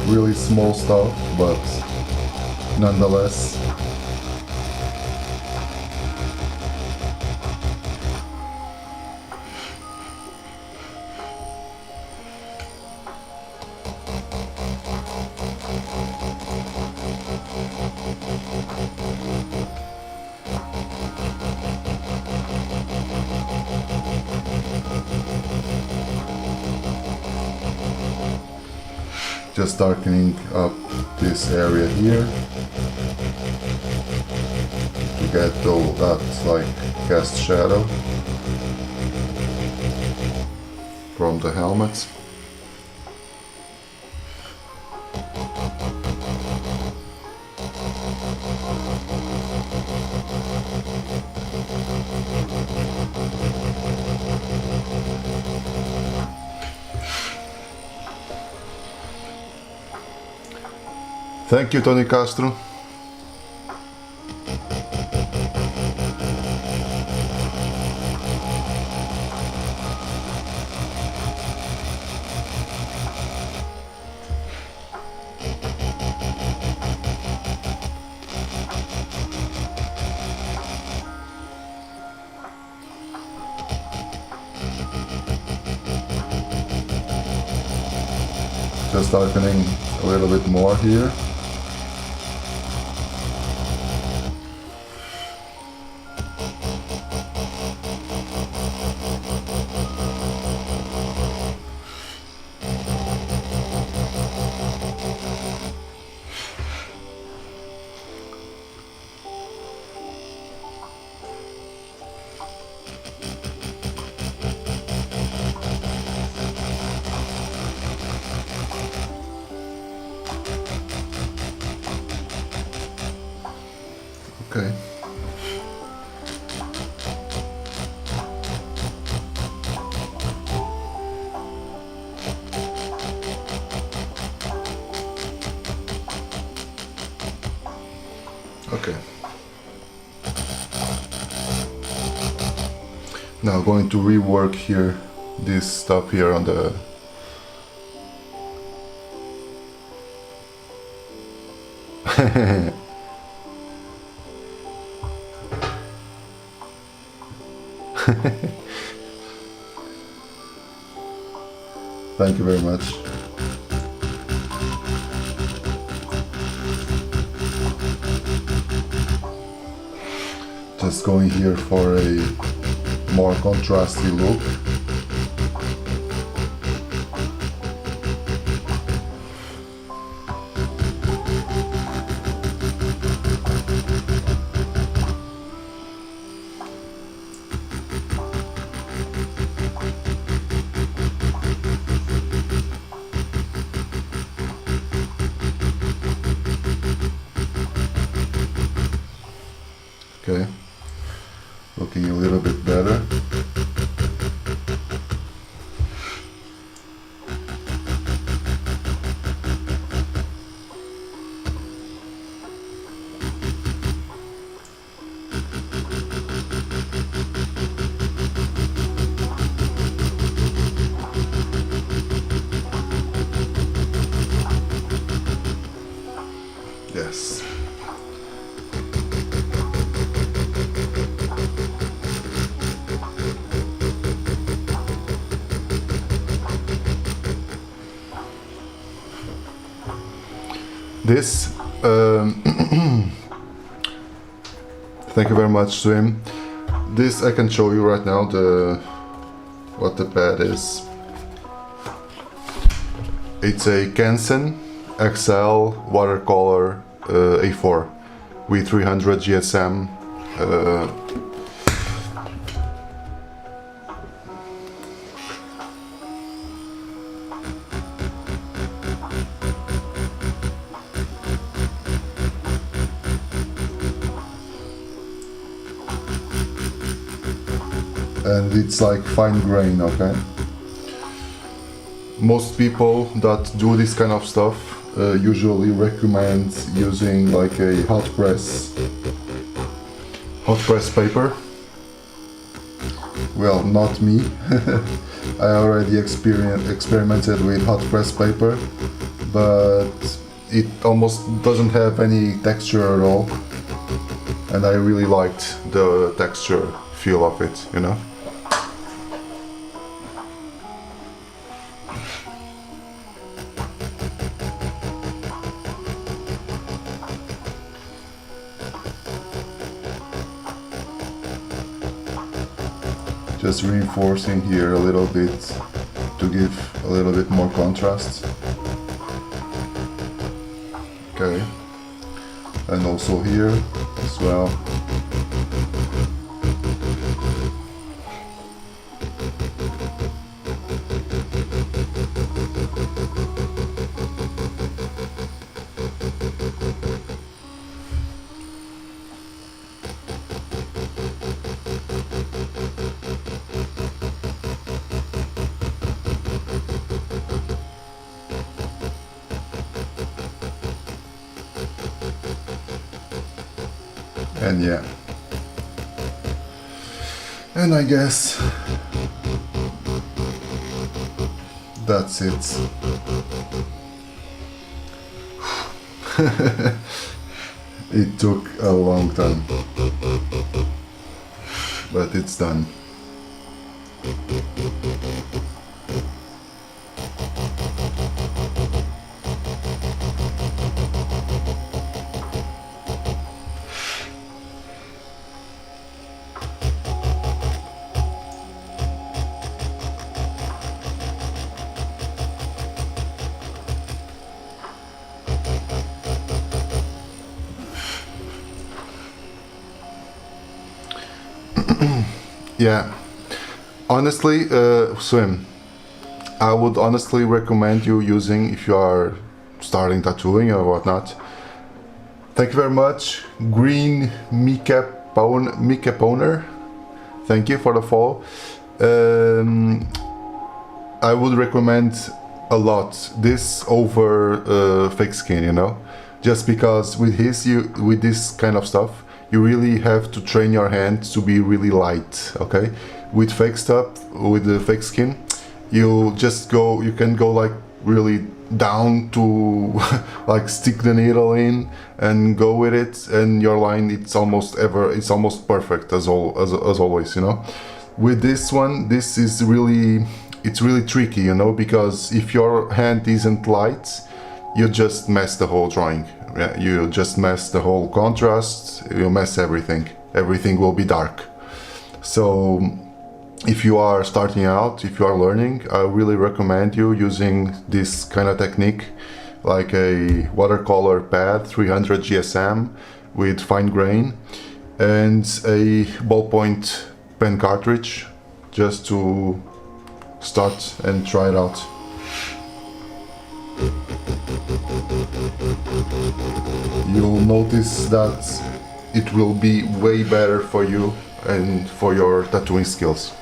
really small stuff, but nonetheless. Just darkening up this area here to get all that like cast shadow from the helmet. Thank you, Tony Castro. Just darkening a little bit more here. Okay. Okay. Now going to rework here this stuff here on the Thank you very much. Just going here for a more contrasty look. Okay, looking a little bit better. Yes. This, thank you very much, Swim. This I can show you right now what the pad is. It's a Canson XL watercolor A4 with 300 GSM. And it's like fine grain, okay? Most people that do this kind of stuff usually recommend using like a hot press paper. Well, not me. I already experimented with hot press paper, but it almost doesn't have any texture at all, and I really liked the texture feel of it, you know? Just reinforcing here a little bit to give a little bit more contrast. Okay, and also here as well. And yeah, and I guess that's it. It took a long time, but it's done. Yeah, honestly, swim. I would honestly recommend you using if you are starting tattooing or whatnot. Thank you very much, Green Mica Owner. Thank you for the follow. I would recommend a lot this over fake skin, you know, just because with this kind of stuff you really have to train your hand to be really light. Okay, with fake stuff, with the fake skin, you can go like really down to like stick the needle in and go with it, and your line it's almost perfect as always, you know. With this one, it's really tricky, you know, because if your hand isn't light, you just mess the whole drawing. You just mess the whole contrast, you mess everything will be dark. So if you are starting out, if you are learning, I really recommend you using this kind of technique, like a watercolor pad 300 GSM with fine grain and a ballpoint pen cartridge, just to start and try it out. You'll notice that it will be way better for you and for your tattooing skills.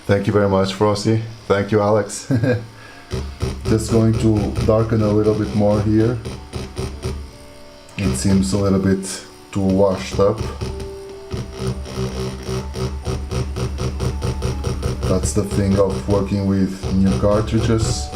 Thank you very much, Frosty. Thank you, Alex. Just going to darken a little bit more here. It seems a little bit too washed up. That's the thing of working with new cartridges.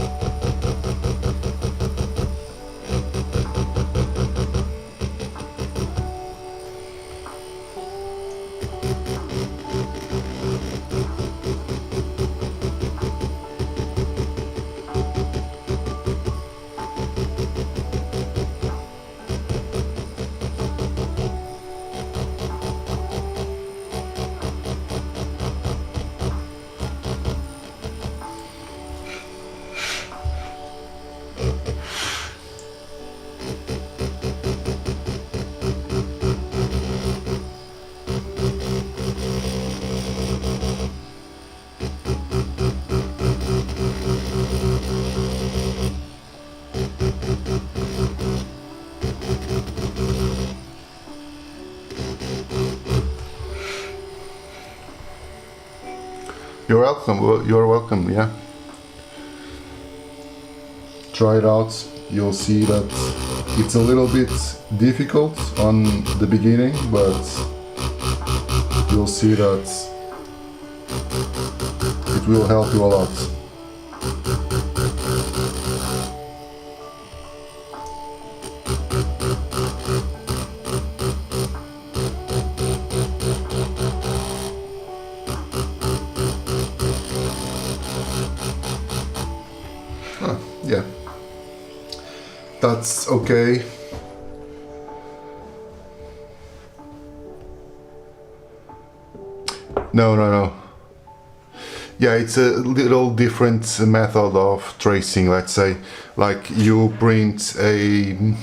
You're welcome. You're welcome. Yeah. Try it out. You'll see that it's a little bit difficult on the beginning, but you'll see that it will help you a lot. Yeah, that's okay. No. Yeah, it's a little different method of tracing, let's say. Like you print a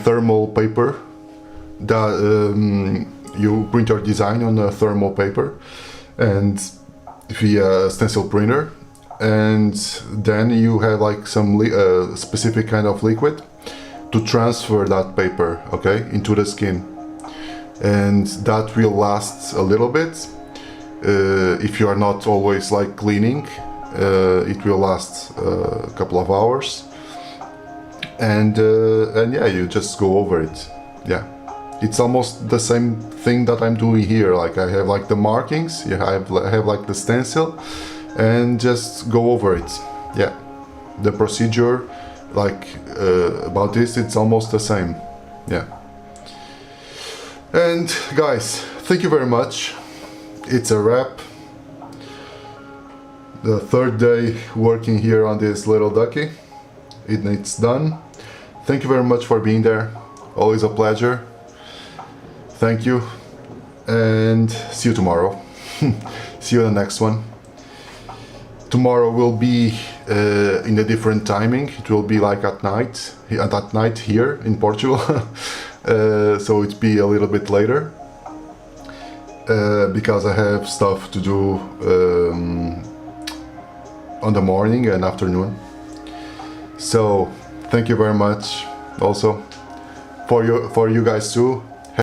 thermal paper, that you print your design on a thermal paper and via stencil printer, and then you have like some specific kind of liquid to transfer that paper, okay, into the skin, and that will last a little bit. If you are not always like cleaning, it will last a couple of hours, and yeah, you just go over it. Yeah, it's almost the same thing that I'm doing here. Like I have like the markings, yeah, I have like the stencil, and just go over it. Yeah, the procedure, like about this, it's almost the same. Yeah. And guys, thank you very much. It's a wrap. The third day working here on this little ducky. It's done. Thank you very much for being there. Always a pleasure. Thank you. And see you tomorrow. See you in the next one. Tomorrow will be in a different timing. It will be like at night here in Portugal. So it'll be a little bit later. Because I have stuff to do on the morning and afternoon. So thank you very much also for you guys too.